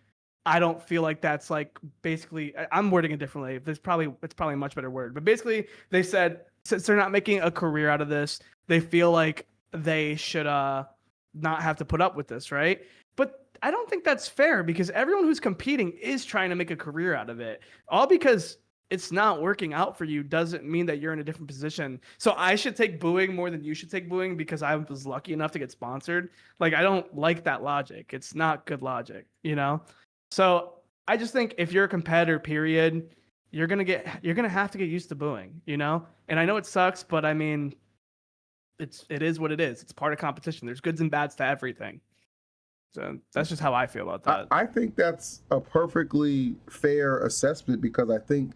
I don't feel like that's like, basically, I'm wording it differently. It's probably a much better word, but basically they said, since they're not making a career out of this, they feel like they should not have to put up with this. Right. But I don't think that's fair, because everyone who's competing is trying to make a career out of it. All because it's not working out for you doesn't mean that you're in a different position. So I should take booing more than you should take booing because I was lucky enough to get sponsored. Like, I don't like that logic. It's not good logic, you know? So I just think if you're a competitor, period, you're going to have to get used to booing, you know? And I know it sucks, but I mean, it is what it is. It's part of competition. There's goods and bads to everything. So that's just how I feel about that. I think that's a perfectly fair assessment because I think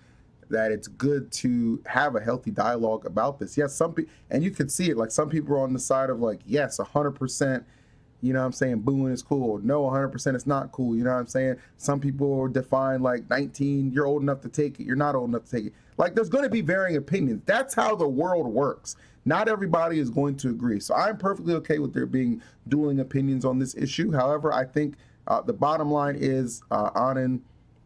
that it's good to have a healthy dialogue about this. Yes, some people, and you can see it, like some people are on the side of like, yes, 100%, you know what I'm saying, booing is cool. No, 100% it's not cool, you know what I'm saying? Some people define like 19, you're old enough to take it, you're not old enough to take it. Like there's going to be varying opinions. That's how the world works. Not everybody is going to agree. So I'm perfectly okay with there being dueling opinions on this issue. However, I think the bottom line is Onin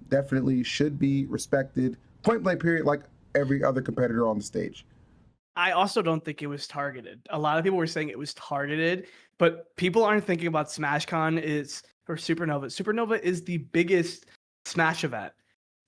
definitely should be respected, point blank period, like every other competitor on the stage. I also don't think it was targeted. A lot of people were saying it was targeted, but people aren't thinking about SmashCon is for SuperNOVA. SuperNOVA is the biggest Smash event.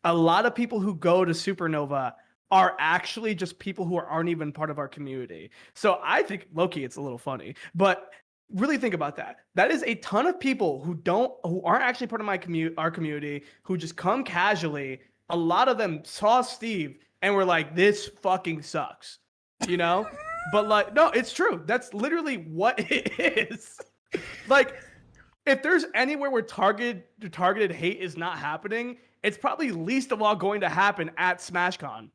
A lot of people who go to SuperNOVA are actually just people who aren't even part of our community. So I think low-key it's a little funny, but really think about that. That is a ton of people who aren't actually part of our community, who just come casually. A lot of them saw Steve and were like, this fucking sucks, you know? But like, no, it's true. That's literally what it is. Like, if there's anywhere where targeted hate is not happening, it's probably least of all going to happen at SmashCon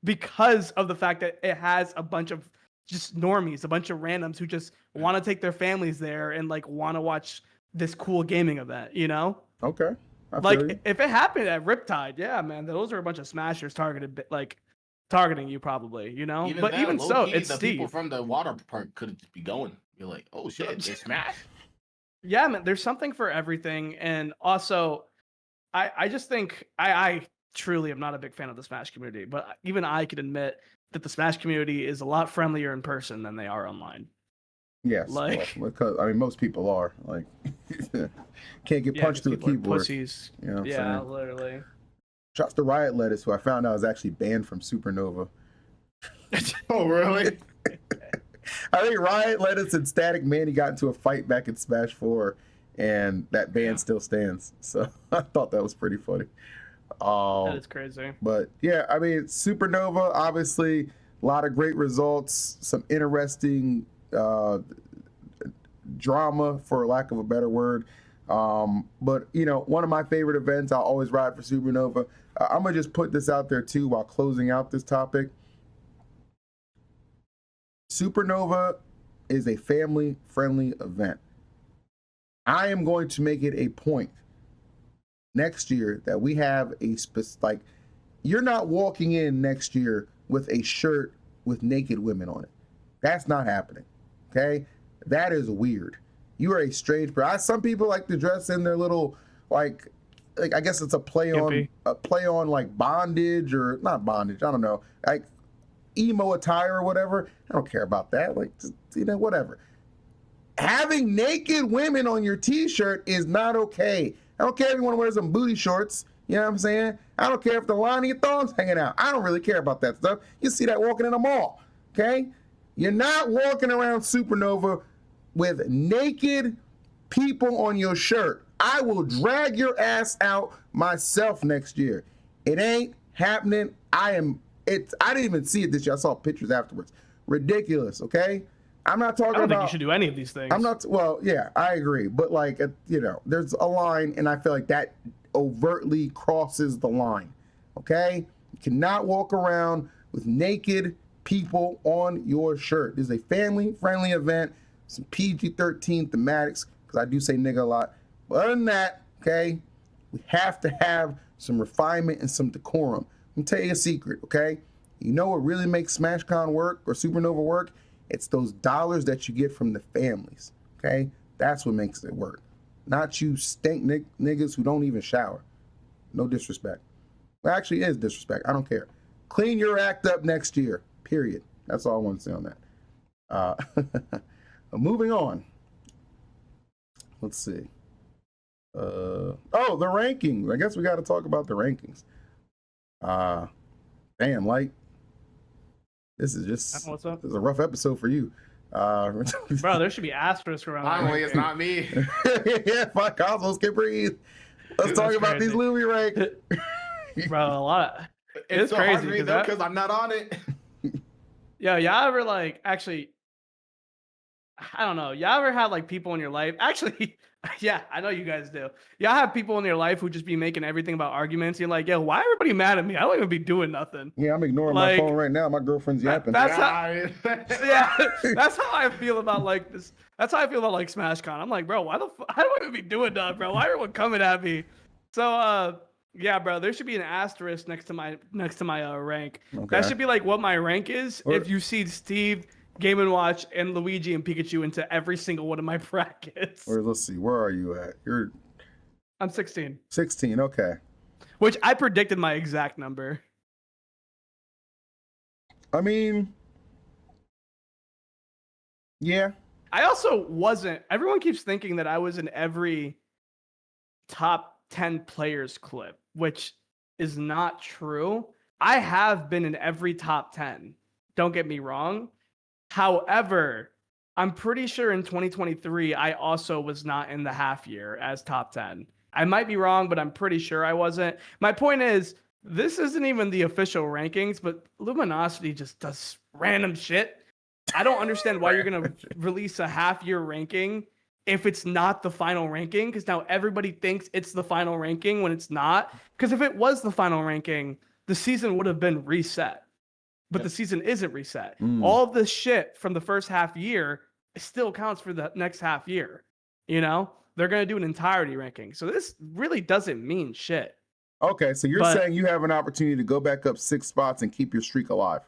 because of the fact that it has a bunch of just normies, a bunch of randoms who just want to take their families there and like want to watch this cool gaming event, you know? Okay. Like if it happened at Riptide, yeah, man, those are a bunch of smashers targeting you probably, you know? Even so, it's the Steve. People from the water park could be going. You're like, oh shit, they smash. Yeah, man, there's something for everything. And also, I just think I truly am not a big fan of the Smash community, but even I can admit that the Smash community is a lot friendlier in person than they are online. Yes, like because I mean most people are like can't get punched through a keyboard. Pussies. You know yeah, literally. Shouts to Riot Lettuce, who I found out is actually banned from SuperNOVA. Oh really? I think Riot Lettuce and Static Manny got into a fight back in Smash 4, and that ban still stands. So I thought that was pretty funny. That is crazy. But yeah, I mean, SuperNOVA, obviously, a lot of great results, some interesting drama, for lack of a better word. But, you know, one of my favorite events, I'll always ride for SuperNOVA. I'm going to just put this out there, too, while closing out this topic. SuperNOVA is a family-friendly event. I am going to make it a point next year that we have a like, you're not walking in next year with a shirt with naked women on it. That's not happening. Okay, that is weird. You are a strange person. Some people like to dress in their little like I guess it's a play on like bondage or not bondage. I don't know, like emo attire or whatever. I don't care about that. Like, just, you know, whatever. Having naked women on your t-shirt is not okay. I don't care if you want to wear some booty shorts. You know what I'm saying? I don't care if the line of your thong's hanging out. I don't really care about that stuff. You see that walking in a mall, okay? You're not walking around SuperNOVA with naked people on your shirt. I will drag your ass out myself next year. It ain't happening. I didn't even see it this year. I saw pictures afterwards. Ridiculous, okay? I'm not talking about... I don't think you should do any of these things. I'm not... Well, yeah, I agree. But, like, you know, there's a line, and I feel like that overtly crosses the line, okay? You cannot walk around with naked people on your shirt. This is a family-friendly event, some PG-13 thematics, because I do say nigga a lot. But other than that, okay, we have to have some refinement and some decorum. Let me tell you a secret, okay? You know what really makes SmashCon work or SuperNOVA work? It's those dollars that you get from the families, okay? That's what makes it work. Not you stank niggas who don't even shower. No disrespect. Well, actually is disrespect. I don't care. Clean your act up next year, period. That's all I want to say on that. Moving on. Let's see. Oh, the rankings. I guess we got to talk about the rankings. Damn, like, this is just what's up? This is a rough episode for you. Bro, there should be asterisks around. Finally, it's not me. Yeah, my cosmos can breathe. Let's talk about these LumiRank. Bro, a lot. It's so crazy hard for me though because I'm not on it. Yo, y'all ever like actually? I don't know. Y'all ever had like people in your life? Actually, Yeah, I know you guys do. Y'all have people in your life who just be making everything about arguments. You're like, yo, why everybody mad at me? I don't even be doing nothing. Yeah, I'm ignoring my Like, phone right now. My girlfriend's yapping. That's how, Yeah. yeah, that's how I feel about like this. That's how I feel about like SmashCon. I'm like, bro, why the I don't even be doing that, bro. Why everyone coming at me? So, yeah, bro, there should be an asterisk next to my rank. Okay. That should be like what my rank is. Or- If you see Steve, Game and Watch, and Luigi and Pikachu into every single one of my brackets. Or let's see, where are you at? You're I'm 16, 16. Okay. which I predicted my exact number. I mean, yeah. I also wasn't. Everyone keeps thinking that I was in every top 10 players clip, which is not true. I have been in every top 10. Don't get me wrong. However, I'm pretty sure in 2023, I also was not in the half year as top 10. I might be wrong, but I'm pretty sure I wasn't. My point is, this isn't even the official rankings, but Luminosity just does random shit. I don't understand why you're going to release a half year ranking if it's not the final ranking, because now everybody thinks it's the final ranking when it's not. Because if it was the final ranking, the season would have been reset. But the season isn't reset. All of this shit from the first half year still counts for the next half year. You know? They're going to do an entirety ranking. So this really doesn't mean shit. Okay, so you're saying you have an opportunity to go back up 6 spots and keep your streak alive.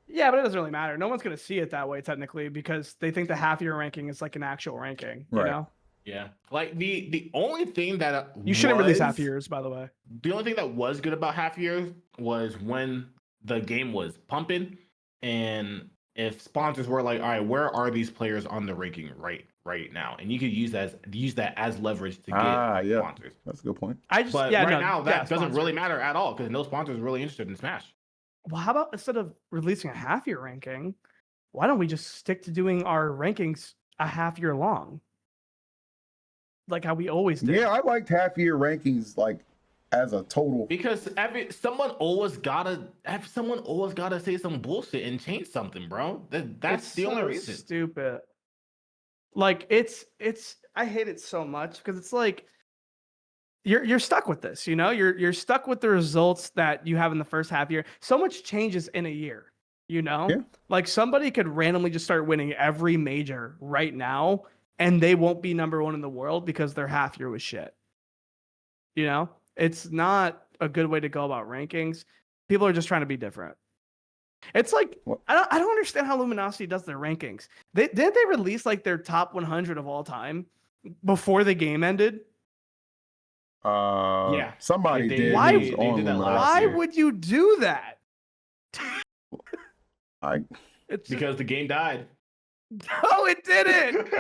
Yeah, but it doesn't really matter. No one's going to see it that way technically because they think the half year ranking is like an actual ranking, you know? Yeah. Like the only thing that you shouldn't release half years, by the way. The only thing that was good about half years was when the game was pumping, and if sponsors were like, all right, where are these players on the ranking right now? And you could use that as leverage to get sponsors. That's a good point. Now that doesn't really matter at all because no sponsor is really interested in Smash. Well, how about instead of releasing a half year ranking, why don't we just stick to doing our rankings a half year long? Like how we always do. Yeah, I liked half year rankings like as a total. Because someone always gotta say some bullshit and change something, bro. That's the only reason. Stupid. Like it's I hate it so much because it's like you're stuck with this, you know? You're stuck with the results that you have in the first half year. So much changes in a year, you know? Yeah. Like somebody could randomly just start winning every major right now and they won't be number 1 in the world because their half year was shit. You know? It's not a good way to go about rankings. People are just trying to be different. It's like I don't understand how Luminosity does their rankings. Didn't they release like their top 100 of all time before the game ended? Yeah, somebody did. Why did that last Why year. would you do that? Because the game died. No, it didn't.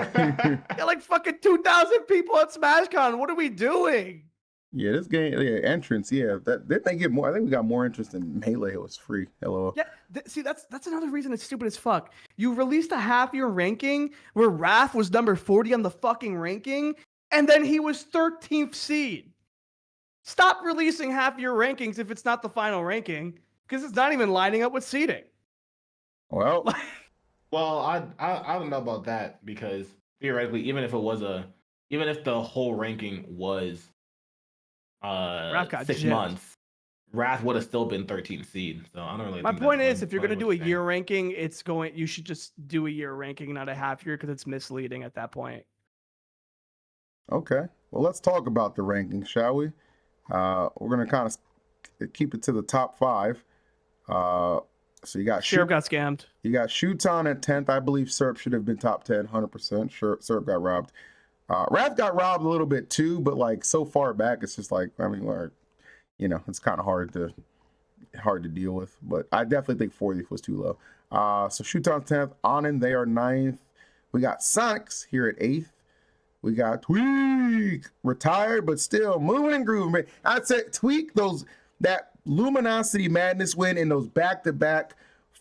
Got like fucking 2,000 people at SmashCon. What are we doing? Yeah, this game, entrance, that didn't they get more? I think we got more interest in Melee. It was free. Hello. Yeah, see, that's another reason it's stupid as fuck. You released a half year ranking where Raph was number 40 on the fucking ranking, and then he was 13th seed. Stop releasing half year rankings if it's not the final ranking, because it's not even lining up with seeding. Well, I don't know about that because theoretically, even if the whole ranking was 6 months, Wrath would have still been 13th seed. So I don't really. My point is, if you're gonna do a year ranking, you should just do a year ranking, not a half year, because it's misleading at that point. Okay. Well, let's talk about the ranking, shall we? We're gonna kind of keep it to the top 5. So you got Syrup got scammed. You got Shuton at 10th. I believe Syrup should have been top 10, 100%. Sure, Syrup got robbed. Raph got robbed a little bit too, but like so far back, it's just like, I mean, it's kind of hard to deal with. But I definitely think 40th was too low. So Shuton's 10th. Onin, they are 9th. We got Sonics here at 8th. We got Tweak, retired, but still moving and grooving. Man. I'd say Tweak, that Luminosity Madness win in those back-to-back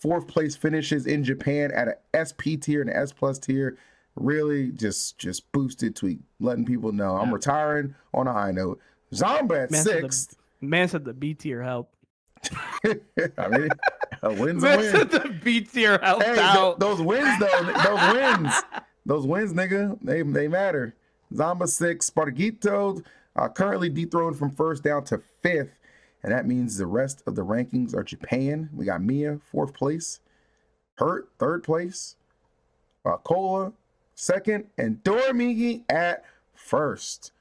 4th place finishes in Japan at a SP tier and an S+ tier really just boosted Tweak, letting people know I'm retiring on a high note. Zombie at 6th. Man said the B tier help. I mean, a win's a Man win. said the B tier helped out. Those wins though, those wins, nigga, they matter. Zamba 6, Spargito, currently dethroned from first down to 5th. And that means the rest of the rankings are Japan. We got Miya, 4th place. Hurt, 3rd place. Kola, 2nd. And Doramigi at 1st.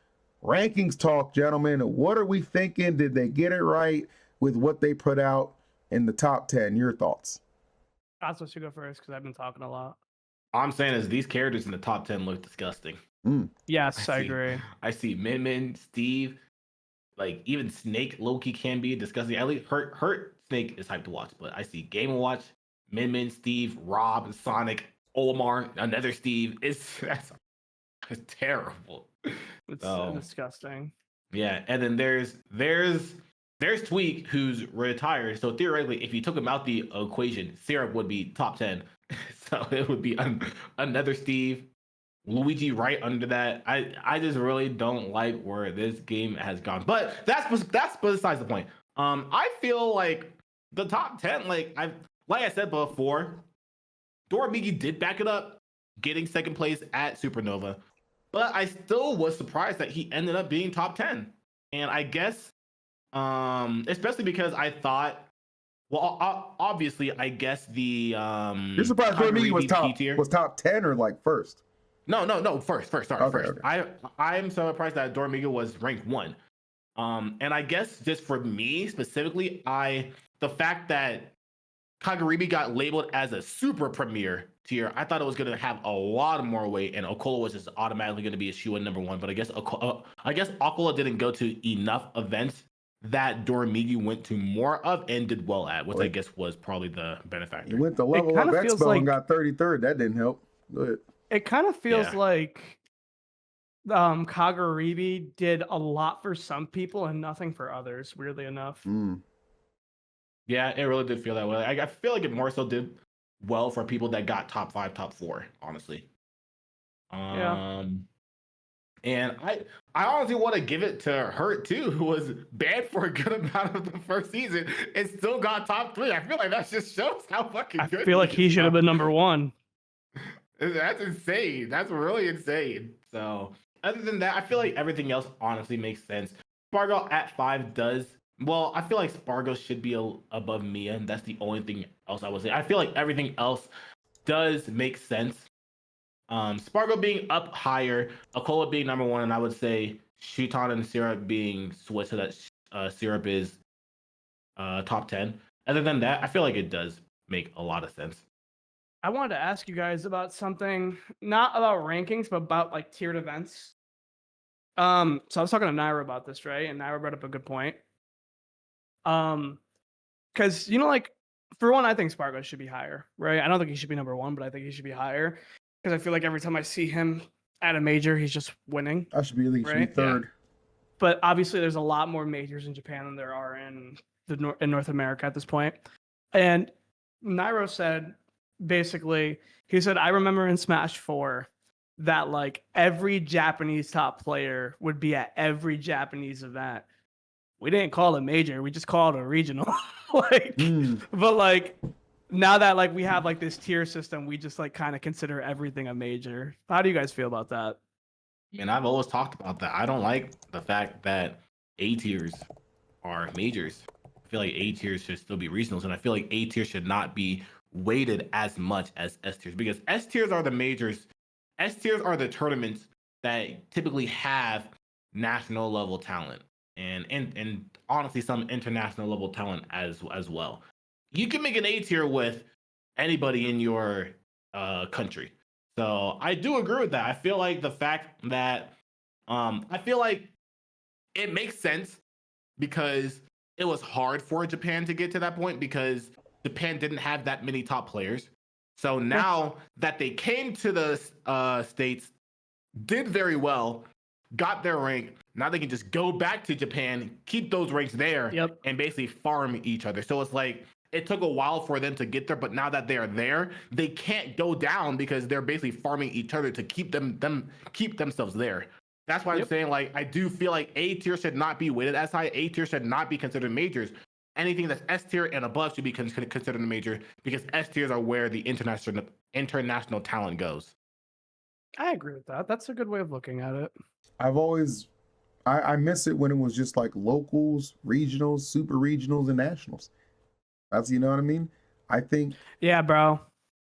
Rankings talk, gentlemen. What are we thinking? Did they get it right with what they put out in the top 10? Your thoughts? I'm supposed to go first because I've been talking a lot. All I'm saying is these characters in the top 10 look disgusting. Yes, I agree. I see Min, Steve, like even Snake Loki can be disgusting. At least Hurt Snake is hyped to watch, but I see Game & Watch, Min, Steve, Rob, Sonic, Omar, another Steve. That's terrible. It's disgusting. Yeah, and then there's Tweak, who's retired. So theoretically, if you took him out the equation, Syrup would be top 10. So it would be another Steve, Luigi right under that. I just really don't like where this game has gone. But that's besides the point. I feel like the top 10, like I said before, Doramigi did back it up, getting 2nd place at SuperNOVA. But I still was surprised that he ended up being top 10. And I guess, especially because I thought, well, obviously, I guess the You're surprised Doramigi was top 10 or like 1st? No, first. Sorry, okay, first. Okay. I'm so surprised that Doramigi was ranked 1. And I guess just for me specifically, the fact that Kagaribi got labeled as a super premier tier, I thought it was going to have a lot more weight, and Okola was just automatically going to be a shoe in number 1. But I guess Okola didn't go to enough events that Doramigi went to more of and did well at, which I guess was probably the benefactor. He went to Level Up Expo and got 33rd. That didn't help. Go ahead. It kind of feels like Kagaribi did a lot for some people and nothing for others, weirdly enough. Yeah, it really did feel that way. I feel like it more so did well for people that got top 5, top 4, honestly. Yeah. And I honestly want to give it to Hurt too, who was banned for a good amount of the first season and still got top 3. I feel like that just shows how fucking good. I feel like he should have been number 1. That's insane. That's really insane. So other than that, I feel like everything else honestly makes sense. Spargo at 5 does. Well, I feel like Spargo should be above Miya, and that's the only thing else I would say. I feel like everything else does make sense. Spargo being up higher, Akola being number 1, and I would say Shuton and Syrup being switched so that Syrup is top 10. Other than that, I feel like it does make a lot of sense. I wanted to ask you guys about something, not about rankings, but about like tiered events. So I was talking to Naira about this, right? And Naira brought up a good point. Because like for one, I think Spargo should be higher, right? I don't think he should be number 1, but I think he should be higher because I feel like every time I see him at a major, he's just winning. I should be at least 3rd. Yeah. But obviously, there's a lot more majors in Japan than there are in North America at this point. And Nairo said, basically, he said, I remember in Smash 4 that like every Japanese top player would be at every Japanese event. We didn't call it major, we just called it a regional. But like now that like we have like this tier system, we just like kind of consider everything a major. How do you guys feel about that? And I've always talked about that. I don't like the fact that A tiers are majors. I feel like A tiers should still be regionals, and I feel like A tiers should not be weighted as much as S tiers, because S tiers are the majors. S tiers are the tournaments that typically have national level talent and honestly some international level talent as well. You can make an A tier with anybody in your country. So I do agree with that. I feel like the fact that I feel like it makes sense because it was hard for Japan to get to that point because Japan didn't have that many top players. So now that they came to the States, did very well, got their rank, now they can just go back to Japan, keep those ranks there, and basically farm each other. So it's like, it took a while for them to get there, but now that they are there, they can't go down because they're basically farming each other to keep keep themselves there. That's why I'm saying, like, I do feel like A tier should not be weighted as high. A tier should not be considered majors. Anything that's S tier and above should be considered a major because S tiers are where the international talent goes. I agree with that. That's a good way of looking at it. I've always, I miss it when it was just like locals, regionals, super regionals, and nationals. That's, you know what I mean? I think Yeah, bro.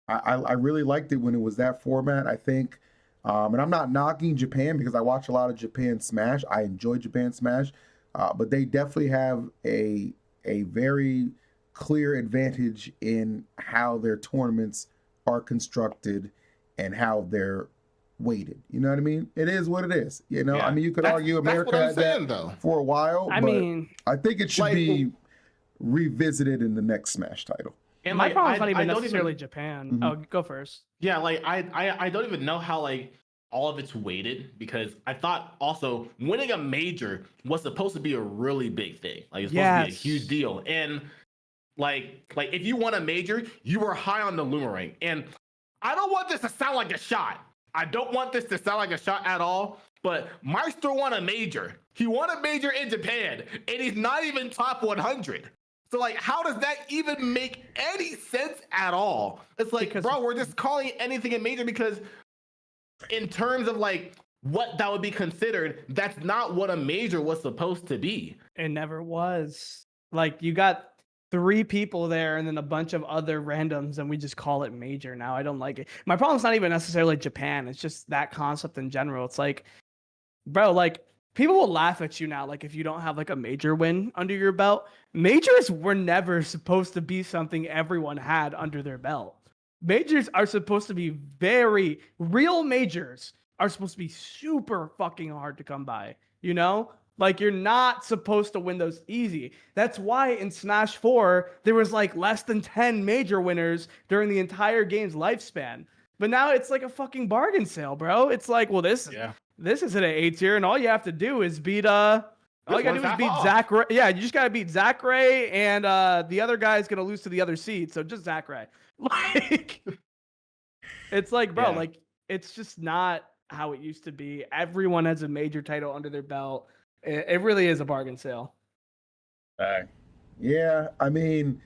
I really liked it when it was that format. I think, and I'm not knocking Japan because I watch a lot of Japan Smash. I enjoy Japan Smash, but they definitely have a very clear advantage in how their tournaments are constructed and how they're weighted. You know what I mean? It is what it is. You know, Yeah. I mean, you could argue That's America what I'm had saying, that though. for a while, I but mean, I think it should like, be revisited in the next Smash title. And my like, problem's not even I don't necessarily even, Japan. Mhm. Oh, go first. yeah, like I don't even know how like all of it's weighted because I thought also winning a major was supposed to be a really big thing. Like it's supposed to be a huge Yes. deal. And like if you won a major, you were high on the LumiRank. And I don't want this to sound like a shot. I don't want this to sound like a shot at all. But Meister won a major. He won a major in Japan, and he's not even top 100. So like, how does that even make any sense at all? It's like, Because- bro, we're just calling anything a major because in terms of like what that would be considered, that's not what a major was supposed to be. It never was. Like, you got 3 people there and then a bunch of other randoms, and we just call it major now. I don't like it. My problem's not even necessarily Japan. It's just that concept in general. It's like, bro, like, people will laugh at you now, like, if you don't have like a major win under your belt. Majors were never supposed to be something everyone had under their belt. Majors are supposed to be very real. Majors are supposed to be super fucking hard to come by, you know? Like, you're not supposed to win those easy. That's why in Smash 4, there was like less than 10 major winners during the entire game's lifespan. But now it's like a fucking bargain sale, bro. It's like, well, this isn't an A tier, and all you have to do is beat all you gotta do is beat Zach Ray. Yeah, you just gotta beat Zach Ray, and the other guy's gonna lose to the other seed, so just Zach Ray. Like, it's like, bro, Yeah. like, it's just not how it used to be. Everyone has a major title under their belt. It really is a bargain sale. Yeah, I mean,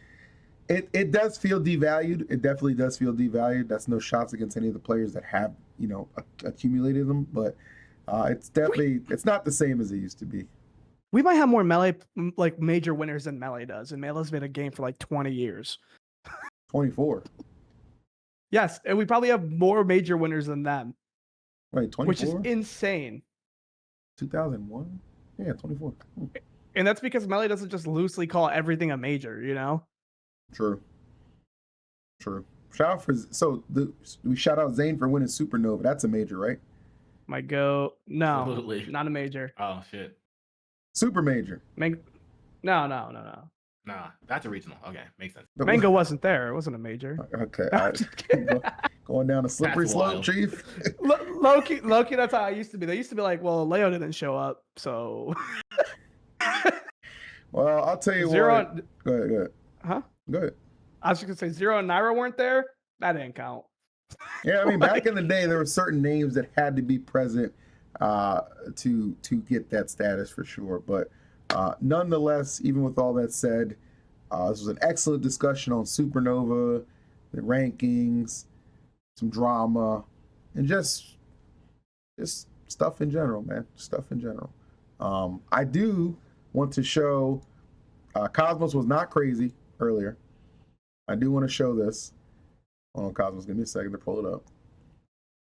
it does feel devalued. It definitely does feel devalued. That's no shots against any of the players that have, you know, accumulated them, but it's definitely, it's not the same as it used to be. We might have more Melee, like, major winners than Melee does, and Melee's been a game for like 20 years. 24. Yes, and we probably have more major winners than them, Wait, 24? which is insane. 2001? Yeah, 24. And that's because Melee doesn't just loosely call everything a major, you know? True. Shout out we shout out Zane for winning SuperNOVA. That's a major, right? My go. No, Absolutely. not a major. Oh shit. Super major. No. Nah, that's a regional. Okay, makes sense. Mango wasn't there. It wasn't a major. Okay. I'm just kidding. Going down a slippery That's slope, wild. Chief. Low key, that's how I used to be. They used to be like, well, Leo didn't show up, so. Well, I'll tell you Zero. what. Go ahead. Huh? Go ahead. I was just gonna say Zero and Naira weren't there. That didn't count. Yeah, I mean, back in the day, there were certain names that had to be present to get that status for sure. But nonetheless, even with all that said, this was an excellent discussion on SuperNOVA, the rankings, some drama, and just stuff in general, man. Stuff in general. I do want to show Cosmos was not crazy earlier. I do want to show this. Hold on, Cosmos, give me a second to pull it up.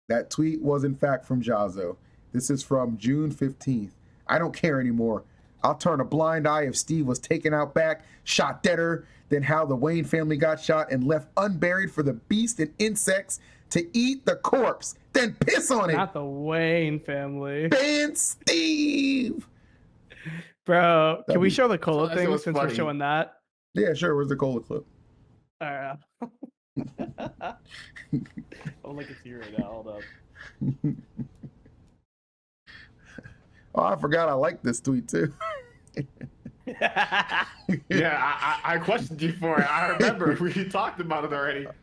That tweet was in fact from Jahzz0. This is from June 15th. I don't care anymore. I'll turn a blind eye if Steve was taken out back, shot deader than how the Wayne family got shot and left unburied for the beast and insects to eat the corpse, then piss on it. Not the Wayne family. Ban Steve. Bro, can we be- show the Kola That thing was since we're funny. showing that? Yeah, sure. Where's the Kola clip? All right. I'm like it's here right now. Hold up. Oh, I forgot I liked this tweet too. Yeah, I questioned you for it. I remember we talked about it already. All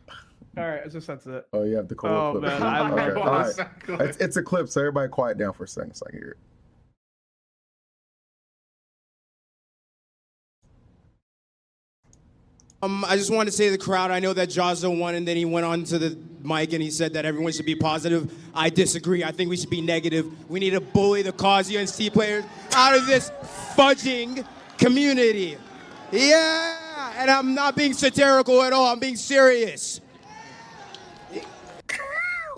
right, I just that's it. Oh, you have the Kola Oh, clip. man, I love Okay, Kola. all right. It's a clip, so everybody quiet down for a second so I can hear it. I just wanted to say to the crowd, I know that Jahzz0 won, and then he went on to the mic and he said that everyone should be positive. I disagree. I think we should be negative. We need to bully the cause UNC players out of this fudging community. Yeah, and I'm not being satirical at all. I'm being serious.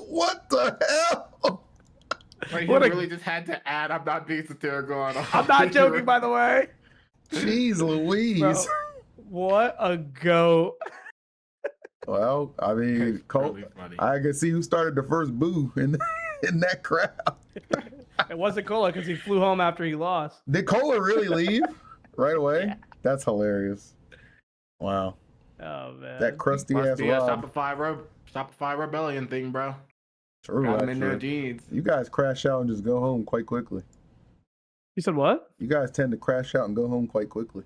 What the hell? Like, he What a- really just had to add, I'm not being satirical at all. I'm not joking, by the way. Jeez Louise. Bro, what a goat. Well, I mean, It's Cole, really funny. I can see who started the first boo in that crowd. It wasn't Kola because he flew home after he lost. Did Cola really leave right away? Yeah. That's hilarious. Wow. Oh, man. That crusty Must ass be a Rob. Shopify rebellion thing, bro. True, Got him in their actually. jeans. You guys crash out and just go home quite quickly. You said what? You guys tend to crash out and go home quite quickly.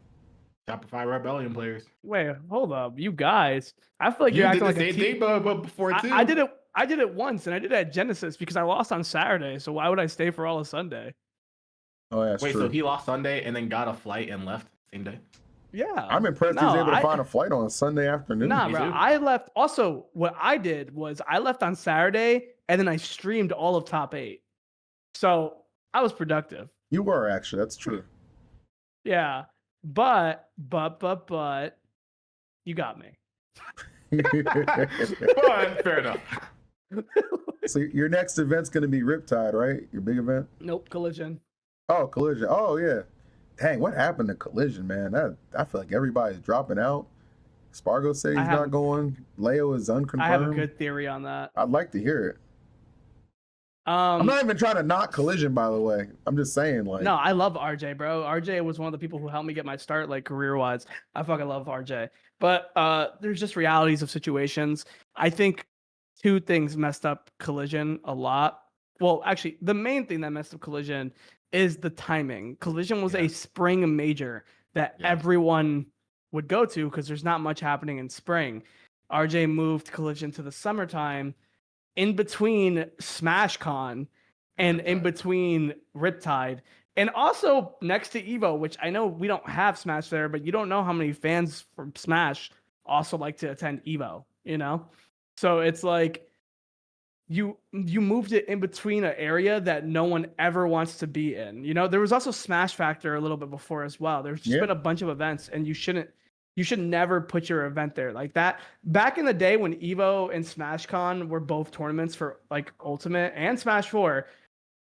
Shopify rebellion players. Wait, hold up. You guys. I feel like You you're did acting the like a same team. thing, but before too. I did it once, and I did it at Genesis because I lost on Saturday. So why would I stay for all of Sunday? Oh, yeah, that's Wait, true. so he lost Sunday and then got a flight and left same day? Yeah. I'm impressed he was No, able to I- find a flight on a Sunday afternoon. Nah, Me bro. too. I left. Also, what I did was I left on Saturday, and then I streamed all of top 8. So I was productive. You were, actually. That's true. Yeah. But you got me. But fair enough. So your next event's going to be Riptide, right? Your big event? Nope, collision. Oh, Collision. Oh, yeah. Dang, what happened to Collision, man? I feel like everybody's dropping out. Spargo said I he's have- not going. Leo is unconfirmed. I have a good theory on that. I'd like to hear it. I'm Um, not even trying to knock Collision, by the way. I'm just saying, like, no, I love RJ, bro. RJ was one of the people who helped me get my start, like career-wise. I fucking love RJ. But there's just realities of situations. I think 2 things messed up Collision a lot. Well, actually, the main thing that messed up Collision is the timing. Collision was Yeah. a spring major that Yeah. everyone would go to because there's not much happening in spring. RJ moved Collision to the summertime in between SmashCon and in between Riptide. And also next to Evo, which I know we don't have Smash there, but you don't know how many fans from Smash also like to attend Evo, you know? So it's like you moved it in between an area that no one ever wants to be in. You know, there was also Smash Factor a little bit before as well. There's just Yeah. been a bunch of events, and you should never put your event there like that. Back in the day when Evo and SmashCon were both tournaments for like Ultimate and Smash 4,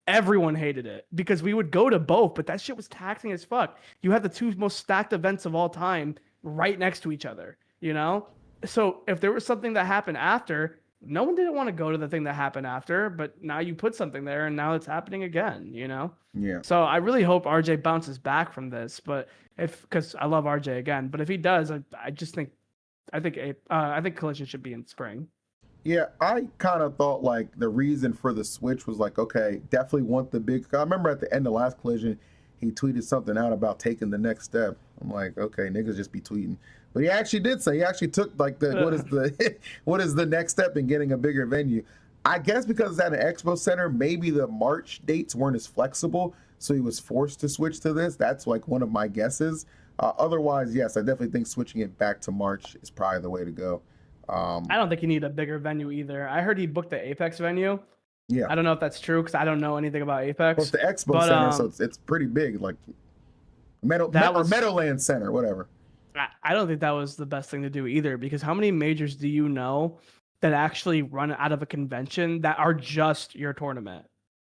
everyone hated it because we would go to both, but that shit was taxing as fuck. You had the 2 most stacked events of all time right next to each other, you know? So if there was something that happened after, no one didn't want to go to the thing that happened after, but now you put something there and now it's happening again, you know? yeah. So I really hope RJ bounces back from this, but because I love RJ again, but if he does, I think Collision should be in spring. Yeah, I kind of thought like the reason for the switch was like, okay, definitely want the big. I remember at the end of last Collision, he tweeted something out about taking the next step. I'm like, okay, niggas just be tweeting. But he actually did say he actually took like the what is the next step in getting a bigger venue. I guess because it's at an expo center, maybe the March dates weren't as flexible, so he was forced to switch to this. That's like one of my guesses. Otherwise, yes, I definitely think switching it back to March is probably the way to go. I don't think you need a bigger venue either. I heard he booked the Apex venue. Yeah, I don't know if that's true because I don't know anything about Apex. well, it's the expo But, center, so it's pretty big, like Meadowlands Center, whatever. I don't think that was the best thing to do either because how many majors do you know that actually run out of a convention that are just your tournament?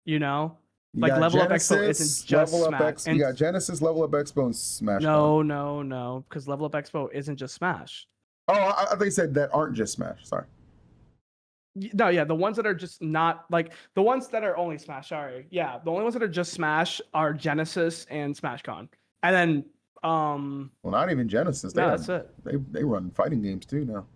You know? You Like got Level Up Expo Genesis, isn't just Level Up Smash. Expo. You got Genesis, Level Up Expo, and Smash. No, because Level Up Expo isn't just Smash. Oh, I thought you said that aren't just Smash. Sorry. No, yeah, the ones that are just not like the ones that are only Smash. Sorry, yeah, the only ones that are just Smash are Genesis and SmashCon, and then Well, not even Genesis. no, that's it. They run fighting games too now.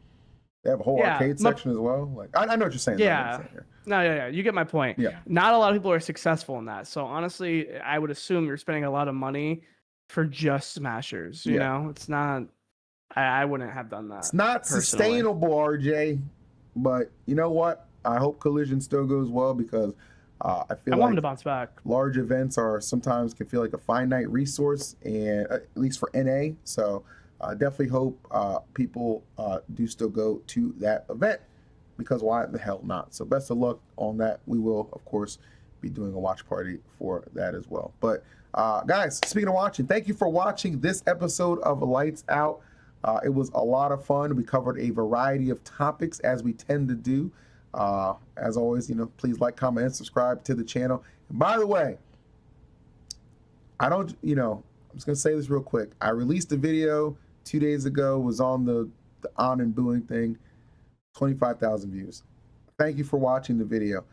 They have a whole Yeah, arcade section as well. Like I know what you're saying. Yeah. No, yeah, you get my point. Yeah. Not a lot of people are successful in that. So honestly, I would assume you're spending a lot of money for just Smashers. You know, it's not. I wouldn't have done that. It's not personally. sustainable, RJ. But you know what? I hope Collision still goes well because I feel I want him like to bounce back. large events are sometimes can feel like a finite resource, and at least for NA. So definitely hope people do still go to that event, because why the hell not? So best of luck on that. We will, of course, be doing a watch party for that as well. But guys, speaking of watching, thank you for watching this episode of Lights Out. It was a lot of fun. We covered a variety of topics, as we tend to do. As always, please like, comment, and subscribe to the channel. And by the way, I'm just gonna say this real quick. I released a video 2 days ago, was on the Onin booing thing, 25,000 views. Thank you for watching the video.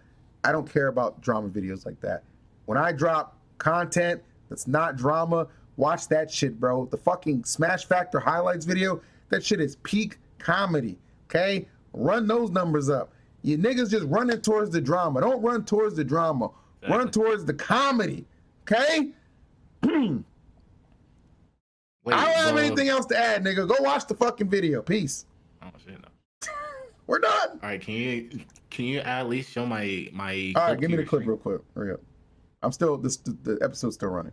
I don't care about drama videos like that. When I drop content that's not drama, watch that shit, bro. The fucking Smash Factor highlights video, that shit is peak comedy, okay? Run those numbers up. You niggas just running towards the drama. Don't run towards the drama. Exactly. Run towards the comedy, okay? Wait, I don't have anything else to add, nigga. Go watch the fucking video. Peace. Oh shit, no. We're done. All right, can you at least show my All right, give me the clip real quick. Hurry up. I'm still the episode's still running.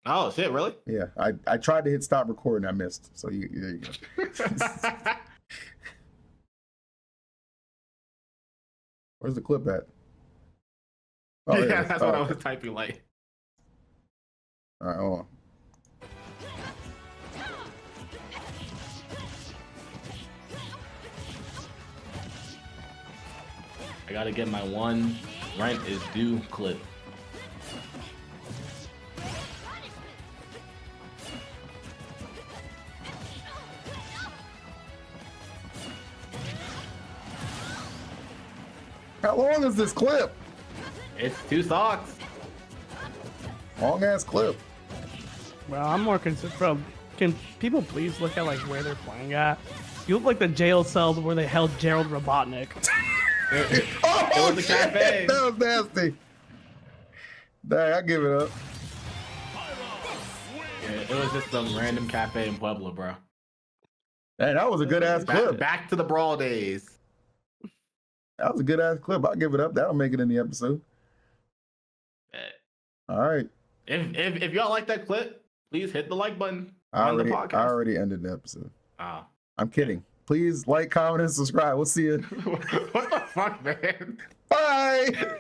Oh shit, really? Yeah, I tried to hit stop recording, I missed. So there you go. Where's the clip at? Oh, yeah, that's what I was typing like. All right, hold on. I gotta get my one rent is due clip. How long is this clip? It's 2 stocks. Long ass clip. Well, I'm more concerned. Bro, can people please look at like where they're playing at? You look like the jail cells where they held Gerald Robotnik. It was a cafe. That was nasty. Dang, I give it up. Yeah, it was just some random cafe in Pueblo, bro. Hey, that was a good ass clip. Back to the brawl days. That was a good ass clip. I'll give it up. That'll make it in the episode. All right. If y'all like that clip, please hit the like button I on the podcast. already ended the episode. Oh. I'm kidding. Please like, comment, and subscribe. We'll see you. What the fuck, man? Bye.